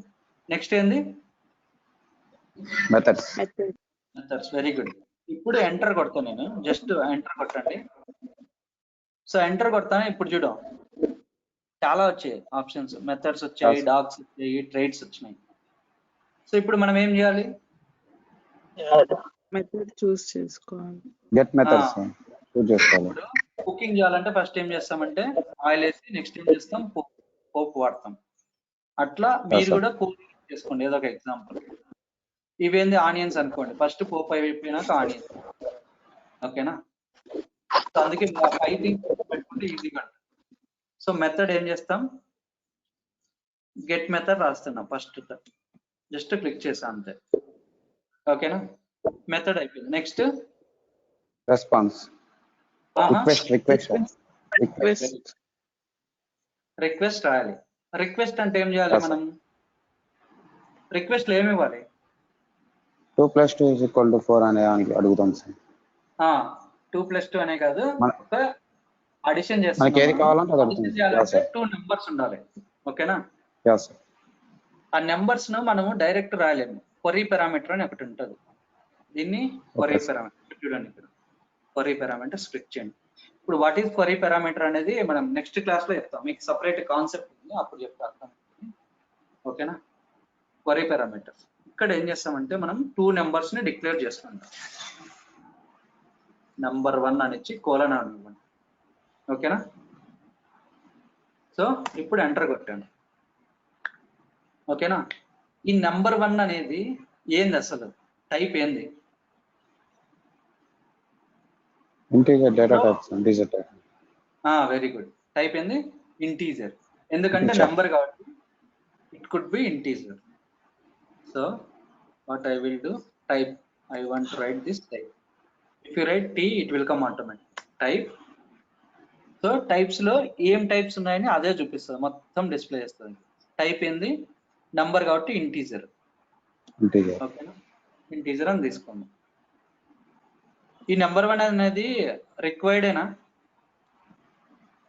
నెక్స్ట్ ఏంది? Methods. Method. Methods. Very good. ఇప్పుడు ఎంటర్ కొడతాను నేను. జస్ట్ ఎంటర్ కొట్టండి. సో ఎంటర్ కొడతాను. ఇప్పుడు చూడు చాలా వచ్చాయి ఆప్షన్స్. మెథడ్స్ వచ్చాయి, డాగ్స్ వచ్చాయి, ట్రైట్స్ వచ్చినాయి. సో ఇప్పుడు మనం ఏం చేయాలి? Method choose చేసుకోవాలి. Get methods. Choose చేసుకోవాలి. ఇప్పుడు కుకింగ్ చేయాలంటే ఫస్ట్ ఏం చేస్తామంటే ఆయిల్ వేసి నెక్స్ట్ ఏం చేస్తాం? పోపు వాడతాం. అట్లా మీరు కూడా పోపు చేసుకోండి. ఏదో ఒక ఎగ్జాంపుల్. ఇవేంది? ఆనియన్స్ అనుకోండి. ఫస్ట్ పోపు అయిపోయినాక ఆనియన్స్. ఓకేనా? సో అందుకే 5 థింగ్స్ పెట్టుకుంటే ఈజీగా ఉంటుంది. సో మెథడ్ ఏం చేస్తాం? గెట్ మెథడ్ రాస్తున్నాం. ఫస్ట్ జస్ట్ క్లిక్ చేసా అంతే. ఓకేనా? మెథడ్ అయిపోయింది. Next Response. Request. రిక్వెస్ట్ రాయాలి. రిక్వెస్ట్ అంటే ఏం చేయాలి మనం? రిక్వెస్ట్ లో ఏమి ఇవ్వాలి? 2 + 2 = 4 అనే అడుగుతాం సార్. 2 + 2 అనే కాదు, ఒక అడిషన్ చేస్తాం. మనకి ఏది కావాలంటే అది అడుగుతుంది. చేయాలంటే 2 నెంబర్స్ ఉండాలి. ఓకేనా? Yeah sir. ఆ నెంబర్స్ ను మనము డైరెక్ట్ రాయలేము. క్వరీ పారామీటర్ అని ఒకటి ఉంటుంది. దీన్ని క్వరీ పారామీటర్. చూడండి ఇక్కడ క్వరీ పారామీటర్ స్ప్లిట్ చేయండి. ఇప్పుడు వాట్ ఈస్ క్వరీ పారామీటర్ అనేది మనం నెక్స్ట్ క్లాస్ లో చెప్తాం. మీకు సపరేట్ కాన్సెప్ట్ ఉంది, అప్పుడు చెప్తాం. ఓకేనా? Query parameters. ఇక్కడ ఏం చేస్తామంటే మనం 2 నెంబర్స్ ని డిక్లేర్ చేసుకుంటాం. నంబర్ 1 అని ఇచ్చి కోలన్ అని ఇవ్వండి. ఓకేనా? సో ఇప్పుడు ఎంటర్ కొట్టాను. ఓకేనా? ఈ నంబర్ 1 అనేది ఏంది అసలు? టైప్ ఏంది? Integer data types. Integer type. Very good. Type ఏంది? ఇంటీజర్. ఎందుకంటే నెంబర్ కాబట్టి it could be integer. So what I will do, type. I want to write this type. If you write T, it will come automatic. Type. So types లో ఏం types ఉన్నాయని అదే చూపిస్తుంది, మొత్తం display చేస్తుంది. Type ఏంది? Number కాబట్టి integer. ఓకేనా? ఇంటీజర్ అని తీసుకోండి. ఈ నెంబర్ 1 అనేది రిక్వైర్డేనా?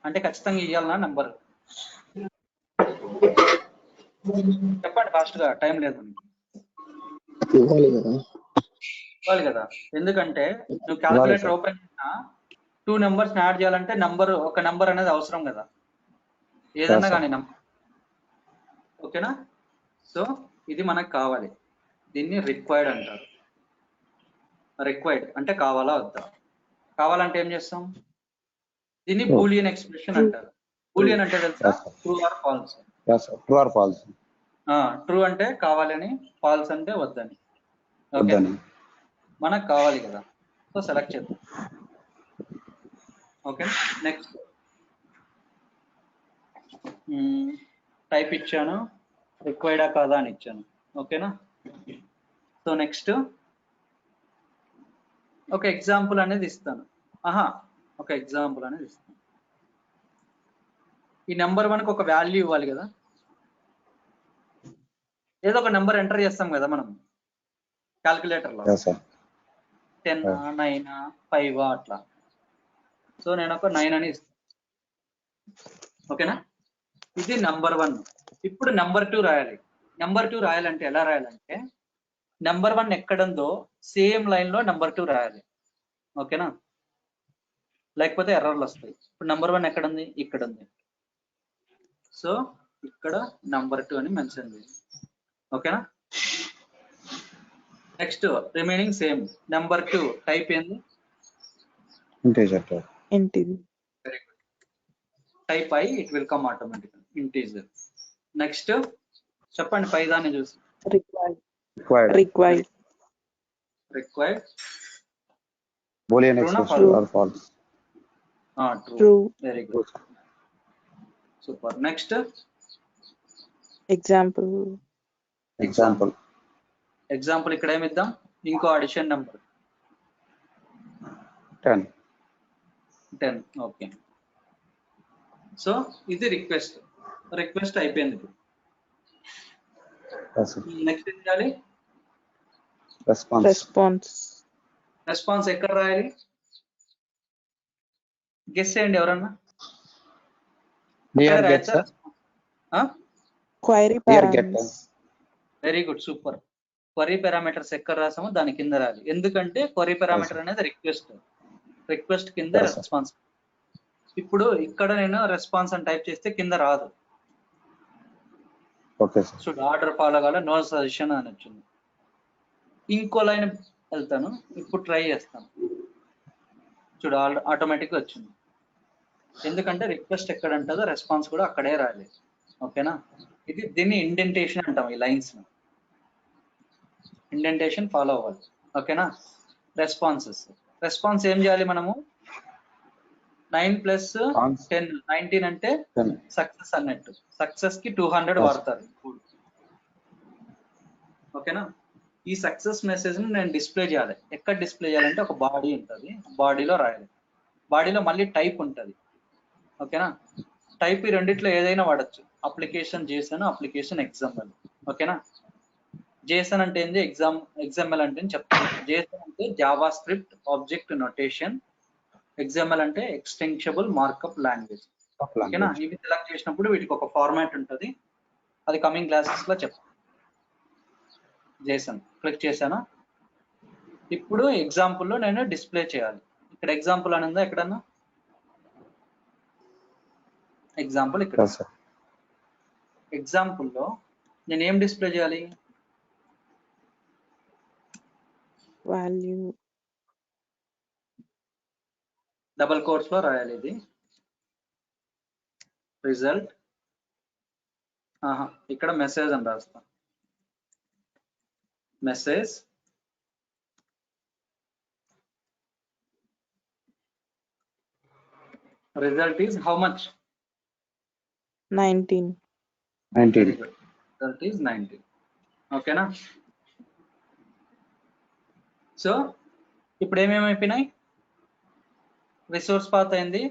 అంటే ఖచ్చితంగా ఇవ్వాలనా నెంబర్? చెప్పండి ఫాస్ట్ గా, టైం లేదు. ఇవ్వాలి కదా. ఎందుకంటే నువ్వు క్యాల్కులేటర్ ఓపెన్ చేసినా 2 నెంబర్స్ యాడ్ చేయాలంటే ఒక నెంబర్ అనేది అవసరం కదా, ఏదన్నా కానీ నెంబర్. ఓకేనా? సో ఇది మనకు కావాలి. దీన్ని రిక్వైర్డ్ అంటారు. రిక్వైర్డ్ అంటే కావాలా వద్దా? కావాలంటే ఏం చేస్తాం? దీన్ని బూలియన్ ఎక్స్ప్రెషన్ అంటారు. బూలియన్ అంటే తెలుసా? True or false. True or false. True అంటే కావాలని, ఫాల్స్ అంటే వద్దని. ఓకే, మనకు కావాలి కదా, సో సెలెక్ట్ చేద్దాం. ఓకే, నెక్స్ట్ టైప్ ఇచ్చాను, రిక్వైర్డా కాదా అని ఇచ్చాను. ఓకేనా? సో నెక్స్ట్ ఒక ఎగ్జాంపుల్ అనేది ఇస్తాను. ఒక ఎగ్జాంపుల్ అనేది ఇస్తాను. ఈ నెంబర్ 1కి ఒక వాల్యూ ఇవ్వాలి కదా, ఏదో ఒక నెంబర్ ఎంటర్ చేస్తాం కదా మనం క్యాల్కులేటర్లో. 10, 9, 5 అట్లా. సో నేను ఒక 9 అని ఇస్తాను. ఓకేనా? ఇది నెంబర్ 1. ఇప్పుడు నెంబర్ 2 రాయాలి. నెంబర్ 2 రాయాలంటే ఎలా రాయాలంటే, నెంబర్ 1 ఎక్కడుందో సేమ్ లైన్ లో నెంబర్ 2 రాయాలి. ఓకేనా? లేకపోతే ఎర్రర్లు వస్తాయి. ఇప్పుడు నెంబర్ 1 ఎక్కడ ఉంది? ఇక్కడ ఉంది. సో ఇక్కడ నెంబర్ 2 అని మెన్షన్ చేయండి. ఓకేనా? Next remaining same. Number 2 type ఏంది? Integer. Very good. Type I, it will come automatically integer. Next చెప్పండి పై దాన్ని చూసి. Required boolean expression or false. True. Very good, super. Next example Example. Example ఇక్కడ ఏమిద్దాం, ఇంకో అడిషన్ నెంబర్ 10. 10. ఓకే, సో ఇది request అయిపోయింది. ఇప్పుడు Yes, sir. నెక్స్ట్ ఏం చేయాలి, Response. రెస్పాన్స్ ఎక్కడ రాయాలి, గెస్ చేయండి ఎవరన్నా. Here get, sir. Query Here get. params. Very good, super. Query parameters ఎక్కడ రాసామో దాని కింద రాయాలి. ఎందుకంటే క్వరీ పారామీటర్ అనేది రిక్వెస్ట్ కింద Yes, sir. రెస్పాన్స్. ఇప్పుడు ఇక్కడ నేను రెస్పాన్స్ అని టైప్ చేస్తే కింద రాదు. Okay, sir. Should order follow కావాలి, నో సజెషన్ అని వచ్చింది. ఇంకో లైన్ వెళ్తాను, ఇప్పుడు ట్రై చేస్తాను, చూడు ఆటోమేటిక్గా వచ్చింది. ఎందుకంటే రిక్వెస్ట్ ఎక్కడ ఉంటుందో రెస్పాన్స్ కూడా అక్కడే రాయాలి. ఓకేనా, దీన్ని ఇండెంటేషన్ అంటాం. ఈ లైన్స్ ఇండెంటేషన్ ఫాలో అవ్వాలి. ఓకేనా, రెస్పాన్స్ ఏం చేయాలి మనము, 9 + 10 19 అంటే 10. సక్సెస్ అన్నట్టు. సక్సెస్ కి 200 వాడతారు. ఓకేనా, ఈ సక్సెస్ మెసేజ్ ని నేను డిస్ప్లే చేయాలి. ఎక్కడ డిస్ప్లే చేయాలంటే ఒక బాడీ ఉంటుంది, బాడీలో రాయాలి. బాడీలో మళ్ళీ టైప్ ఉంటుంది. ఓకేనా, టైప్ ఈ రెండిట్లో ఏదైనా వాడచ్చు. Application JSON, application XML. ఓకేనా, JSON అంటే ఏంది, XML అంటే చెప్తాను. JSON అంటే Java script object notation, XML అంటే ఎక్స్టెన్షబుల్ మార్కప్ లాంగ్వేజ్. ఓకేనా, ఇవి సెలెక్ట్ చేసినప్పుడు వీటికి ఒక ఫార్మాట్ ఉంటుంది, అది కమింగ్ క్లాసెస్ లో చెప్తాను. JSON క్లిక్ చేశాను. ఇప్పుడు ఎగ్జాంపుల్లో నేను డిస్ప్లే చేయాలి. ఇక్కడ ఎగ్జాంపుల్ అని ఉందా, ఎక్కడన్నా ఎగ్జాంపుల్ ఇక్కడ. Yes, sir. ఎగ్జాంపుల్లో నేను ఏం డిస్ప్లే చేయాలి, Value. డబుల్ కోట్స్ లో రాయాలి. ఇది రిజల్ట్, ఇక్కడ మెసేజ్ అని రాస్తా. Message result is how much, 19. 19. Result is 19. ఓకేనా, సో ఇప్పుడు ఏమేమి అయిపోయినాయి, రిసోర్స్ పాత్ అయింది,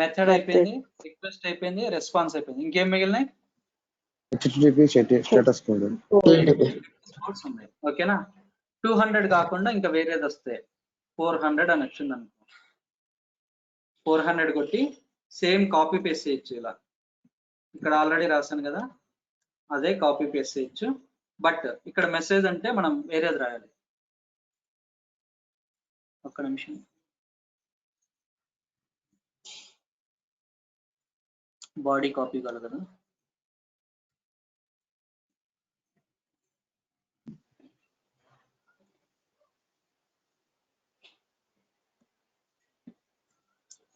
మెథడ్ అయిపోయింది, రిక్వెస్ట్ అయిపోయింది, రెస్పాన్స్ అయిపోయింది. ఇంకేం మిగిలినాయి, HTTP status code. కోడ్స్ ఉన్నాయి. ఓకేనా, 200 కాకుండా ఇంకా వేరేది వస్తే 400 అని వచ్చింది అనుకో, 400 కొట్టి సేమ్ కాపీ పేస్ట్ చేయొచ్చు. ఇలా ఇక్కడ ఆల్రెడీ రాశాను కదా, అదే కాపీ పేస్ట్ చేయొచ్చు. బట్ ఇక్కడ మెసేజ్ అంటే మనం వేరేది రాయాలి. ఒక్క నిమిషం, బాడీ కాపీ కావాలి కదా,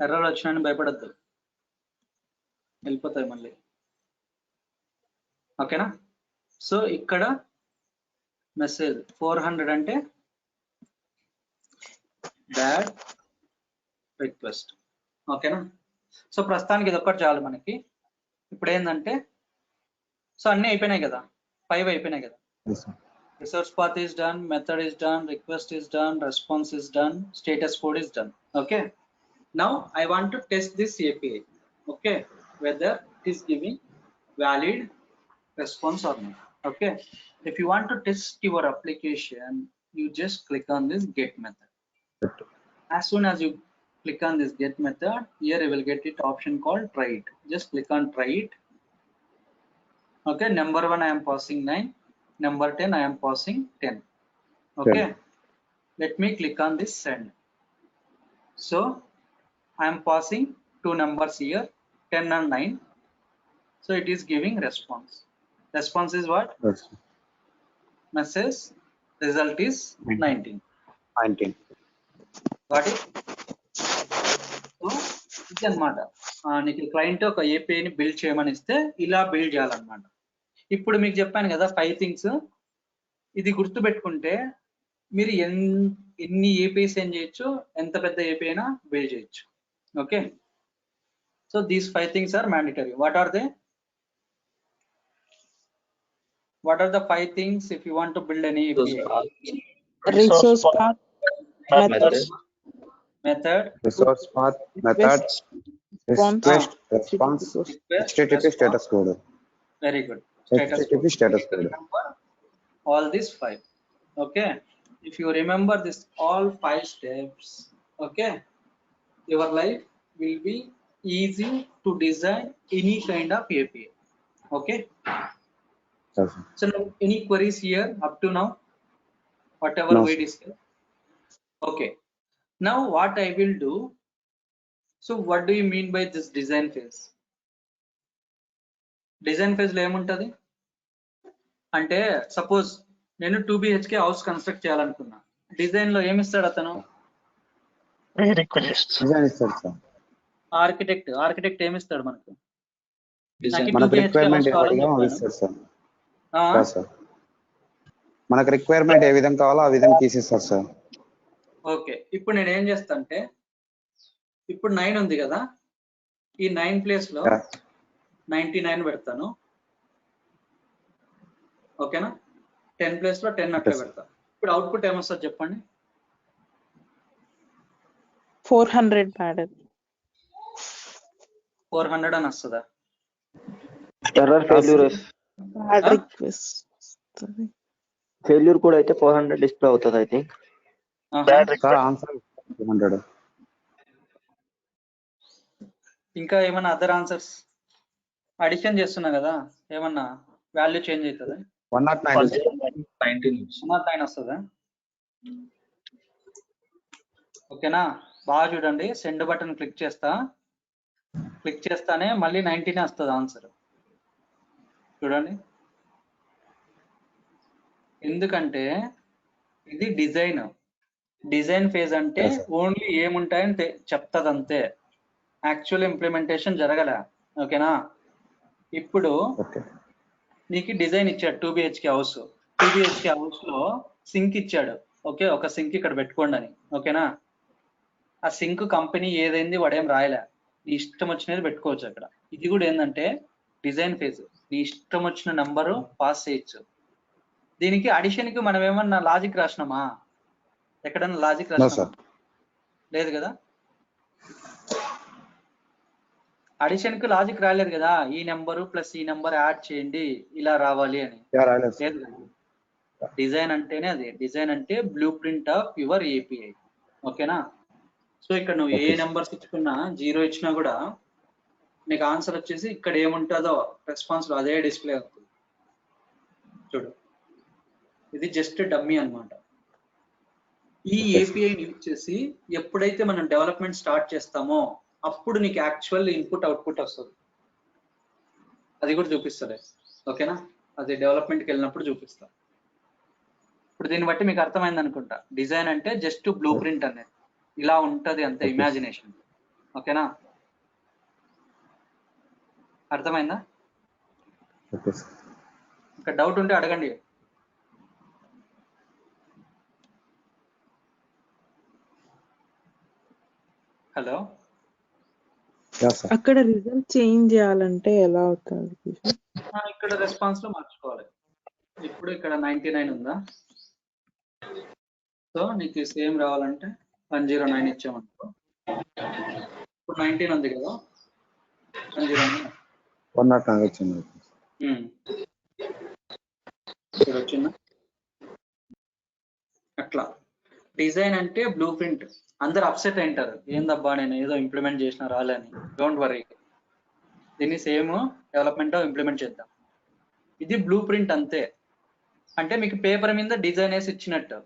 ఎర్రలు వచ్చినాయని భయపడద్దు, వెళ్ళిపోతాయి మళ్ళీ. ఓకేనా, సో ఇక్కడ మెసేజ్ 400 అంటే బ్యాడ్ రిక్వెస్ట్. ఓకేనా, సో ప్రస్తుతానికి ఇది ఒక్కటి చాలు మనకి. ఇప్పుడు ఏంటంటే, సో అన్నీ అయిపోయినాయి కదా, 5 అయిపోయినాయి కదా. Yes, sir. Resource path is done, method is done, request is done, response is done, status code is done. Okay, now I want to test this API. Okay, whether it is giving valid response or not. Okay, if you want to test your application, you just click on this get method. As soon as you click on this get method, here you will get it option called try it. Just click on try it. Okay, number 1 I am passing 9, number 10 I am passing 10. Okay, let me click on this send. So I am passing 2 numbers here, 10 and 9. So it is giving response. Response is what? Yes, sir. Message, result is 19. 19. Got it? So ఇది అన్నమాట. నీకు client ఒక ఏపీఐని build చేయమని ఇస్తే ఇలా build చేయాలన్నమాట. ఇప్పుడు మీకు చెప్పాను కదా 5 థింగ్స్. ఇది గుర్తు పెట్టుకుంటే మీరు ఎన్ని ఏపీఐస్ ఏం చేయొచ్చు, ఎంత పెద్ద ఏపీ అయినా బిల్డ్ చేయొచ్చు. Okay, so these 5 things are mandatory. What are they? what are the 5 things if you want to build any API? Resource path, methods, Method, Resource path, method, response, request, response, request, HTTP response. status code. Very good. Status HTTP code. status You code. remember all these 5. Okay. If you remember this all 5 steps, okay, your life will be easy to design any kind of API. Okay. Yes, sir. So now, any queries here up to now? Whatever No, we sir. discussed. Okay. Now what I will do. So what do you mean by this design phase? Design phase లో ఏముంటది అంటే suppose నేను 2 BHK house construct చేయాలనుకున్నా. Design లో ఏమి ఇస్తాడు అతను? requests, Design ఇస్తాడు సార్. ఆర్కిటెక్ట్ ఏమి ఇస్తాడు మనకు? Design. నాకు 2 మనకు BHK రిక్వైర్మెంట్ హౌస్ ఏ కావాలని విధంగా చెప్పాను. ఇస్తాడు సార్. Yes, sir. మనకు రిక్వైర్మెంట్ ఏ విధంగా కావాలో ఆ విధంగా తీసిస్తారు సార్. ఓకే, ఇప్పుడు నేను ఏం చేస్తా అంటే ఇప్పుడు 9 ఉంది కదా, ఈ 9 ప్లేస్ లో 99 పెడతాను. ఓకేనా? 10 ప్లేస్ లో 10 అట్లా పెడతా. ఇప్పుడు అవుట్పుట్ ఏమొస్తుంది చెప్పండి? 400 madam. 400 అని వస్తుందా? Error failure Bad request. Failure కూడా అయితే 400 డిస్ప్లే అవుతుంది I think. bad sir request, answer 200. ఇంకా ఏమన్నా అదర్ ఆన్సర్స్? అడిషన్ చేస్తున్నా కదా, ఏమన్నా వాల్యూ చేంజ్ అవుతుందా? 109. 109 వస్తుందా? ఓకేనా? బాగా చూడండి, సెండ్ బటన్ క్లిక్ చేస్తానే మళ్ళీ 19 వస్తుంది ఆన్సర్. చూడండి, ఎందుకంటే ఇది డిజైన్ ఫేజ్ అంటే ఓన్లీ ఏముంటాయని చెప్తుంది అంతే, యాక్చువల్ ఇంప్లిమెంటేషన్ జరగలే. ఓకేనా? ఇప్పుడు నీకు డిజైన్ ఇచ్చాడు 2 BHK హౌస్. 2 BHK హౌస్ లో సింక్ ఇచ్చాడు. ఓకే, ఒక సింక్ ఇక్కడ పెట్టుకోండి అని. ఓకేనా? ఆ సింక్ కంపెనీ ఏదైంది వాడేం రాయలే, నీ ఇష్టం వచ్చినది పెట్టుకోవచ్చు అక్కడ. ఇది కూడా ఏంటంటే డిజైన్ ఫేజ్, నీ ఇష్టం వచ్చిన నంబరు పాస్ చేయొచ్చు. దీనికి అడిషన్ కి మనం ఏమన్నా లాజిక్ రాసినామా? ఎక్కడన్నా లాజిక్ రాసినామా? లేదు కదా. అడిషన్ కి లాజిక్ రాలేదు కదా, ఈ నెంబరు ప్లస్ ఈ నెంబర్ యాడ్ చేయండి ఇలా రావాలి అని. లేదు. డిజైన్ అంటేనే అది. డిజైన్ అంటే blue print of your API. ఓకేనా? సో ఇక్కడ నువ్వు ఏ నెంబర్స్ ఇచ్చుకున్నా, 0 ఇచ్చినా కూడా నీకు ఆన్సర్ వచ్చేసి ఇక్కడ ఏముంటుందో రెస్పాన్స్ లో అదే డిస్ప్లే అవుతుంది. చూడు, ఇది జస్ట్ డమ్మీ అన్నమాట. ఈ ఏపీఐని యూజ్ చేసి ఎప్పుడైతే మనం డెవలప్మెంట్ స్టార్ట్ చేస్తామో అప్పుడు నీకు యాక్చువల్ ఇన్పుట్ అవుట్పుట్ వస్తుంది. అది కూడా చూపిస్తుంది. ఓకేనా? అది డెవలప్మెంట్కి వెళ్ళినప్పుడు చూపిస్తా. ఇప్పుడు దీన్ని బట్టి మీకు అర్థమైంది అనుకుంటా. డిజైన్ అంటే జస్ట్ బ్లూ ప్రింట్ అనేది ఇలా ఉంటది అంతే, ఇమాజినేషన్. ఓకేనా? అర్థమైందా? ఇంకా డౌట్ ఉంటే అడగండి. హలో, అక్కడ రిజల్ట్ చేంజ్ చేయాలంటే ఎలా అవుతుంది? ఇక్కడ రెస్పాన్స్ లో మార్చుకోవాలి. ఇప్పుడు ఇక్కడ 99 ఉందా, సో నీకు సేమ్ రావాలంటే 109 ఇచ్చామనుకో. ఇప్పుడు 19 ఉంది కదా, 109 వచ్చింది. ఇక్కడ వచ్చిందా? అట్లా డిజైన్ అంటే బ్లూ ప్రింట్. అందరు అప్సెట్ అయింటారు, ఏందబ్బా నేను ఏదో ఇంప్లిమెంట్ చేసిన రాలేని. డోంట్ వరీ, దీన్ని సేమ్ డెవలప్మెంట్ ఇంప్లిమెంట్ చేద్దాం. ఇది బ్లూ ప్రింట్ అంతే. అంటే మీకు పేపర్ మీద డిజైన్ వేసి ఇచ్చినట్టు,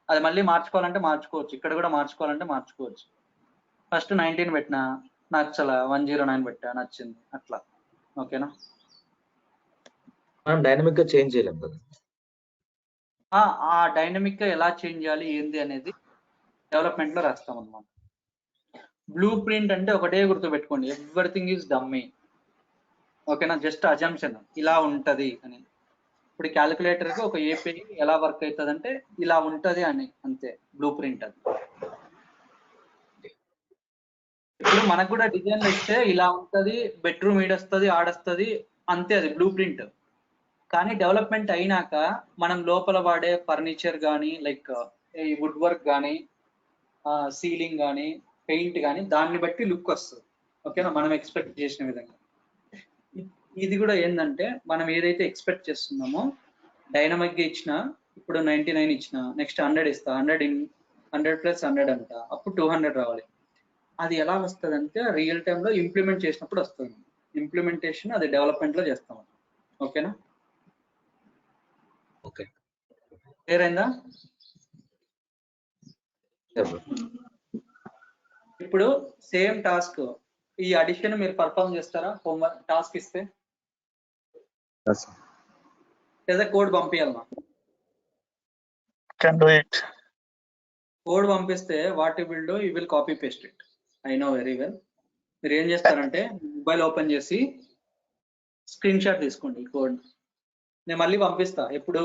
అది మళ్ళీ మార్చుకోవాలంటే మార్చుకోవచ్చు, ఇక్కడ కూడా మార్చుకోవాలంటే మార్చుకోవచ్చు. ఫస్ట్ 19 పెట్టినా నచ్చల, 109 పెట్టా నచ్చింది, అట్లా. ఓకేనా? మనం డైనమిక్ గా చేంజ్ చేయలేం కదా. ఆ డైనమిక్ గా ఎలా చేంజ్ చేయాలి ఏంది అనేది డెవలప్మెంట్ లో రాస్తాం అన్నమాట. బ్లూ ప్రింట్ అంటే ఒకటే గుర్తుపెట్టుకోండి, ఎవ్రీథింగ్ ఈజ్ డమ్మీ. ఓకేనా? జస్ట్ అజంప్షన్ ఇలా ఉంటది అని. ఇప్పుడు క్యాలిక్యులేటర్ కి ఒక ఏపీఐ ఎలా వర్క్ అవుతుంది అంటే ఇలా ఉంటది అని, అంతే బ్లూ ప్రింట్ అది. ఇప్పుడు మనకు కూడా డిజైన్ ఇస్తే ఇలా ఉంటది, బెడ్రూమ్ ఈడొస్తుంది ఆడొస్తుంది అంతే, అది బ్లూ ప్రింట్. కానీ డెవలప్మెంట్ అయినాక మనం లోపల వాడే ఫర్నిచర్ కానీ లైక్ ఈ వుడ్ వర్క్ కానీ సీలింగ్ కానీ పెయింట్ కానీ దాన్ని బట్టి లుక్ వస్తుంది. ఓకేనా, మనం ఎక్స్పెక్ట్ చేసిన విధంగా. ఇది కూడా ఏంటంటే మనం ఏదైతే ఎక్స్పెక్ట్ చేస్తున్నామో డైనమిక్గా ఇచ్చిన, ఇప్పుడు 99 ఇచ్చిన, నెక్స్ట్ 100 ఇస్తా, 100 ప్లస్ 100 అంట, అప్పుడు 200 రావాలి. అది ఎలా వస్తుంది అంటే రియల్ టైంలో ఇంప్లిమెంట్ చేసినప్పుడు వస్తుంది. ఇంప్లిమెంటేషన్ అది డెవలప్మెంట్లో చేస్తాం. ఓకేనా, ఓకే క్లియర్ అయిందా? ఇప్పుడు సేమ్ టాస్క్ ఈ అడిషన్ మీరు పర్ఫామ్ చేస్తారా? హోంవర్క్ టాస్క్ ఇస్తే Yes, sir. లేదా కోడ్ పంపించాలన్నా? Can do it. కోడ్ పంపిస్తే what you will do, you will copy paste it. I know very well. మీరు ఏం చేస్తారంటే మొబైల్ ఓపెన్ చేసి స్క్రీన్ షాట్ తీసుకోండి ఈ కోడ్. నేను మళ్ళీ పంపిస్తా, ఎప్పుడు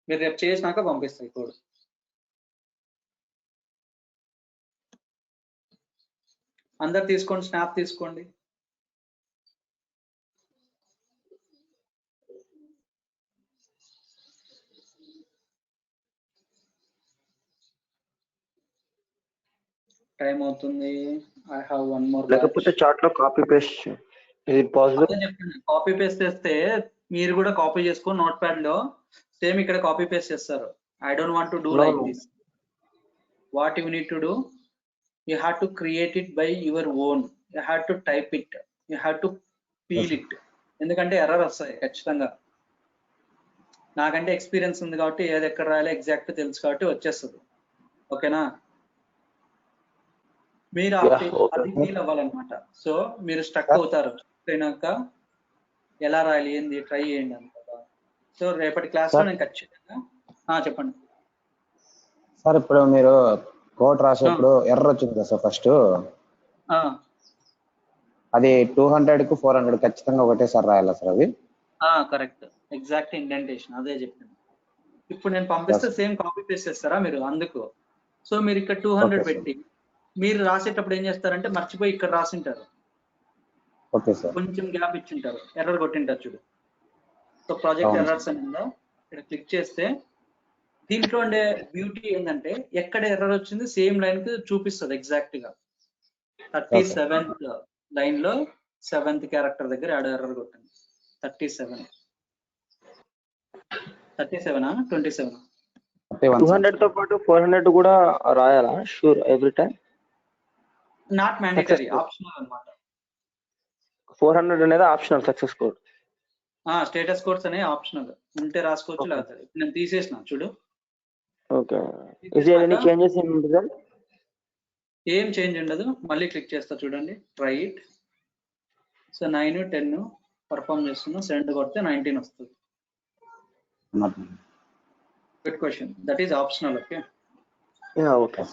మీరు రేపు చేసినాక పంపిస్తా ఈ కోడ్. అందరు తీసుకోండి, స్నాప్ తీసుకోండి. టైం అవుతుంది. I have one more. లేకపోతే చాట్ లో కాపీ పేస్ట్ ఇది పాసిబుల్? కాపీ పేస్ట్ చేస్తే మీరు కూడా కాపీ చేసుకొని నోట్ ప్యాడ్ లో సేమ్ ఇక్కడ కాపీ పేస్ట్ చేస్తారు. I don't want to do like this. What you need to do, you have to create it by your own. You have to type it, you have to feel it. ఎందుకంటే error వస్తాయి ఖచ్చితంగా. నాకంటే experience ఉంది కాబట్టి ఏది ఎక్కడ రాయాలో exact తెలుసు కాబట్టి వచ్చేస్తుంది. ఓకేనా, మీరు అది ఫీల్ అవ్వాలన్నమాట. సో మీరు స్టక్ అవుతారు, అయినాక ఎలా రాయాలి ఏంది ట్రై చేయండి అంత. సో రేపటి క్లాస్ లో నేను ఖచ్చితంగా చెప్పండి సార్. ఇప్పుడు మీరు కోడ్ రాసేప్పుడు ఎర్రర్ వచ్చింది కదా సార్ ఫస్ట్, అది 200 కు 400 ఖచ్చితంగా ఒకటేసారి రాయాలా సార్ అవి? కరెక్ట్, ఎగ్జాక్ట్ ఇండెంటేషన్ అదే చెప్పింది. ఇప్పుడు నేను పంపిస్తే సేమ్ కాపీ పేస్ట్ చేస్తారా మీరు? అందుకు సో మీరు ఇక్కడ 200 పెట్టి మీరు రాసేటప్పుడు ఏం చేస్తారంటే మర్చిపోయి ఇక్కడ రాసింటారు. Okay sir. కొంచెం గ్యాప్ ఇచ్చింటారు, ఎర్రర్ కొట్టింటారు చూడు. సో ప్రాజెక్ట్ ఎర్రర్స్ అని ఉందా, ఇక్కడ క్లిక్ చేస్తే దీంట్లో ఉండే బ్యూటీ ఏంటంటే ఎక్కడ ఎర్రర్ వచ్చింది సేమ్ లైన్ కి చూపిస్తుంది ఎగ్జాక్ట్ గా. 37th లైన్ లో 7th క్యారెక్టర్ దగ్గర ఎర్రర్ కొట్టింది. 37 27 200 తో పాటు 400 కూడా రాయాలా? Sure every time? Not mandatory, optional అన్నమాట. 400 అనేది optional success code. Status codes అనే ఆప్షనల్, ఉంటే రాసుకోవచ్చు లేకపోతే. నేను తీసేసిన చూడు. Okay, is there any changes in result? ఏం చేంజ్ ఉండదు. మళ్ళీ క్లిక్ చేస్తా చూడండి, ట్రై ఇట్. సో 9 10 పర్ఫామ్ చేస్తున్నా, 7 కొడితే 19 వస్తుంది. Good question, that is optional. Okay, okay.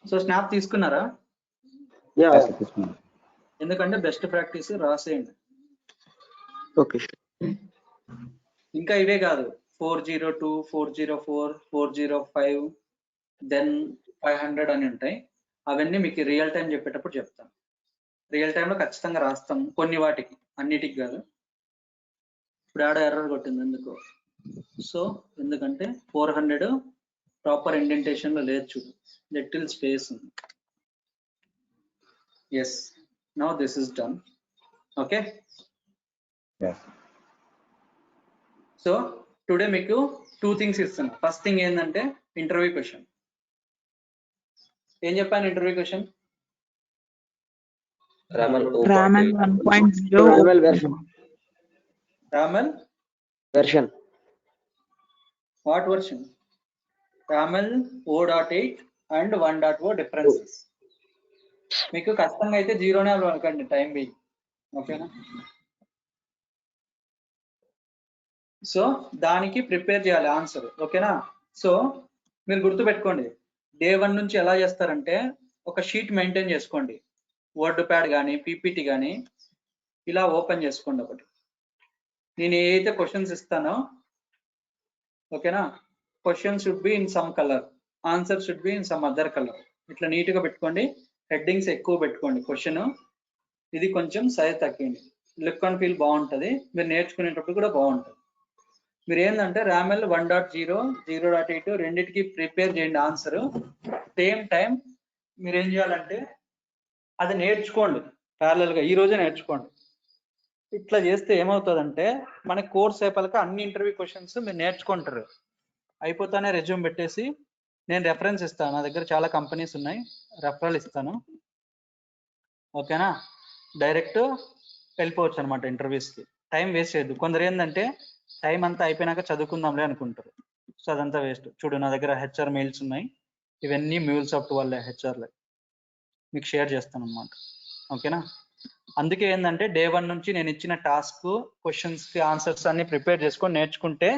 So snap తీసుకున్నారా? యా, ఎందుకంటే బెస్ట్ ప్రాక్టీస్ రాసేయండి. ఓకే. ఇంకా ఇవే కాదు, 402 404 405 దెన్ 500 అని ఉంటాయి. అవన్నీ మీకు రియల్ టైం చెప్పేటప్పుడు చెప్తాను. రియల్ టైంలో ఖచ్చితంగా రాస్తాం కొన్ని వాటికి, అన్నిటికి కాదు. ఇప్పుడు ఆడ ఎర్రర్ కొట్టింది ఎందుకు? సో ఎందుకంటే 400 ప్రాపర్ ఇండెంటేషన్ లో లేదు చూడు, లిటిల్ స్పేస్ ఉంది. Yes, now this is done. Okay, so today మీకు 2 థింగ్స్ ఇస్తున్నా. ఫస్ట్ థింగ్ ఏంటంటే ఇంటర్వ్యూ క్వశ్చన్. ఏం చెప్పాను interview question? RAML 1.0 RAML version. What version? RAML O.8 and 1.0 differences. మీకు కష్టంగా అయితే 0నే అనుకోండి టైం బి. ఓకేనా, సో దానికి ప్రిపేర్ చేయాలి ఆన్సర్. ఓకేనా, సో మీరు గుర్తుపెట్టుకోండి, డే 1 నుంచి ఎలా చేస్తారంటే ఒక షీట్ మెయింటైన్ చేసుకోండి. వర్డ్ ప్యాడ్ కానీ పీపీటీ కానీ ఇలా ఓపెన్ చేసుకోండి ఒకటి. నేను ఏదైతే క్వశ్చన్స్ ఇస్తానో, ఓకేనా, question should be in some colour, answer should be in some other colour. ఇట్లా నీట్గా పెట్టుకోండి. హెడ్డింగ్స్ ఎక్కువ పెట్టుకోండి. క్వశ్చన్ ఇది కొంచెం సైజ్ తగ్గింది. లుక్ అండ్ ఫీల్ బాగుంటుంది, మీరు నేర్చుకునేటప్పుడు కూడా బాగుంటుంది. మీరు ఏంటంటే రామెల్ 1.0 0.8 రెండింటికి ప్రిపేర్ చేయండి ఆన్సర్. సేమ్ టైం మీరు ఏం చేయాలంటే అది నేర్చుకోండి ప్యారలల్గా, ఈ రోజే నేర్చుకోండి. ఇట్లా చేస్తే ఏమవుతుందంటే మన కోర్స్ అయిపోయాక అన్ని ఇంటర్వ్యూ క్వశ్చన్స్ మీరు నేర్చుకుంటారు. అయిపోతానే రెజ్యూమ్ పెట్టేసి నేను రెఫరెన్స్ ఇస్తాను, నా దగ్గర చాలా కంపెనీస్ ఉన్నాయి, రెఫరల్ ఇస్తాను. ఓకేనా, డైరెక్ట్ వెళ్ళిపోవచ్చు అనమాట ఇంటర్వ్యూస్కి. టైం వేస్ట్ చేయొద్దు. కొందరు ఏంటంటే టైం అంతా అయిపోయినాక చదువుకుందాంలే అనుకుంటారు. సో అదంతా వేస్ట్. చూడు, నా దగ్గర హెచ్ఆర్ మెయిల్స్ ఉన్నాయి, ఇవన్నీ మ్యూల్సాఫ్ట్ వాళ్ళే హెచ్ఆర్లే, మీకు షేర్ చేస్తాను అనమాట. ఓకేనా, అందుకే ఏంటంటే డే 1 నుంచి నేను ఇచ్చిన టాస్క్ క్వశ్చన్స్కి ఆన్సర్స్ అన్ని ప్రిపేర్ చేసుకొని నేర్చుకుంటే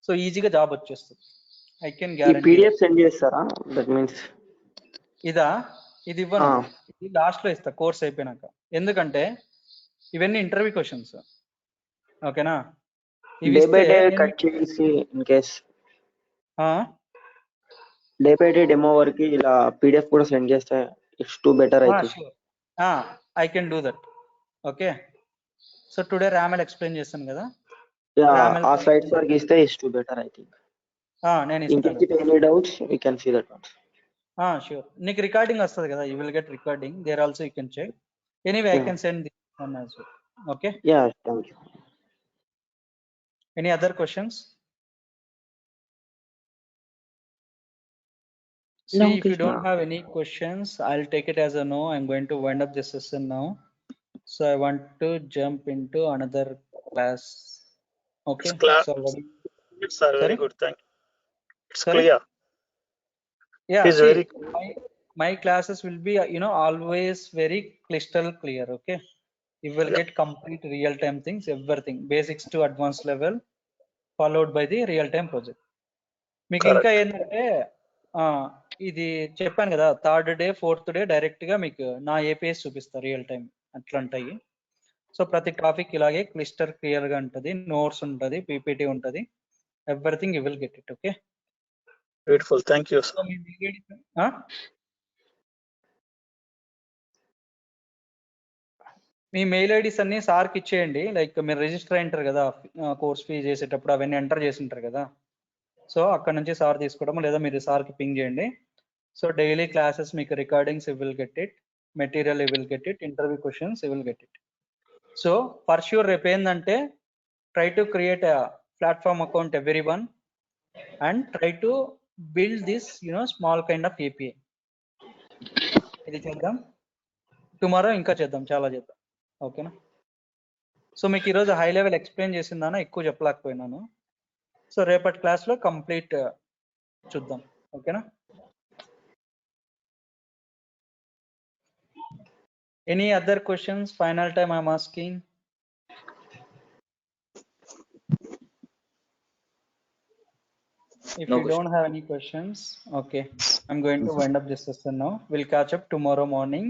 సో ఈజీగా జాబ్ వచ్చేస్తుంది. ఐ కెన్ ఈ గ్యారంటీ. పీడిఎఫ్ సెండ్ చేస్తారా? దట్ మీన్స్ ఇది ఇవ్వను, ఇది లాస్ట్ లో ఇస్తా కోర్స్ అయిపోయినాక. ఎందుకంటే ఇవన్నీ ఇంటర్వ్యూ క్వశ్చన్స్. ఓకేనా, డే బై డే కట్ చేసి in case day by day demo వరకు ఇలా పీడిఎఫ్ కూడా సెండ్ చేస్తే ఇట్స్ టూ బెటర్ అయితే. I can do that. Okay, so today RAML explain చేస్తాను కదా, ఆ స్లైడ్స్ వరకు ఇస్తే it's too better I think. నేను in case if any doubts we can see that once. Sure. నీకు రికార్డింగ్ వస్తుంది కదా, you will get recording there also, you can check. Anyway I can send this one as well. Okay, yeah, thank you. Any other questions? See, No, if you Krishna. don't have any questions, I'll take it as a no. I'm going to wind up this session now. So I want to jump into another class. Okay. So It's very sorry? good. Thank you. It's Sorry? clear. Yeah. It's See, very my classes will be, always very crystal clear. Okay. You will get complete real-time things, everything, basics to advanced level, followed by the real-time project. మీకు ఇంకా ఏంటంటే ఇది చెప్పాను కదా, 3rd day 4th day direct గా మీకు నా APS చూపిస్తారు రియల్ టైం, అట్లా ఉంటాయి. సో ప్రతి టాపిక్ ఇలాగే క్లిస్టర్ క్లియర్ గా ఉంటుంది, నోట్స్ ఉంటుంది, పీపీటీ ఉంటుంది, everything you will get it. Okay, beautiful. Thank you, sir. Me mail IDs అన్ని సార్కి ఇచ్చేయండి. లైక్ మీరు రిజిస్టర్ అయింటారు కదా కోర్స్ ఫీ చేసేటప్పుడు, అవన్నీ ఎంటర్ చేసి ఉంటారు కదా, సో అక్కడ నుంచి సార్ తీసుకోవడం, లేదా మీరు సార్కి పింగ్ చేయండి. సో డైలీ క్లాసెస్ మీకు recordings you will get it, material you will get it, interview questions you will get it. So for sure రేపు ఏంటంటే try to create a platform account every one and try to build this small kind of API. ఇది చేద్దాం, tomorrow ఇంకా చేద్దాం, చాలా చేద్దాం. ఓకేనా, so మీకు ఈరోజు హై లెవెల్ ఎక్స్ప్లెయిన్ చేసిందానా, ఎక్కువ చెప్పలేకపోయినాను. సో రేపటి క్లాస్లో కంప్లీట్ చూద్దాం. ఓకేనా, any other questions? Final time I'm asking. If you don't have any questions, okay, I'm going to wind up this session now. We'll catch up tomorrow morning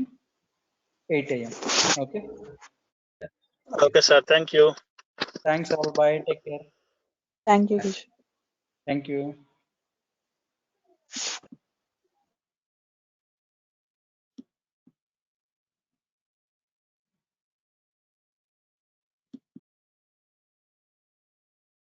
8 a.m. Okay. Okay, sir. Thank you. Thanks all. Bye. Take care. Thank you, Krishna. Thank you.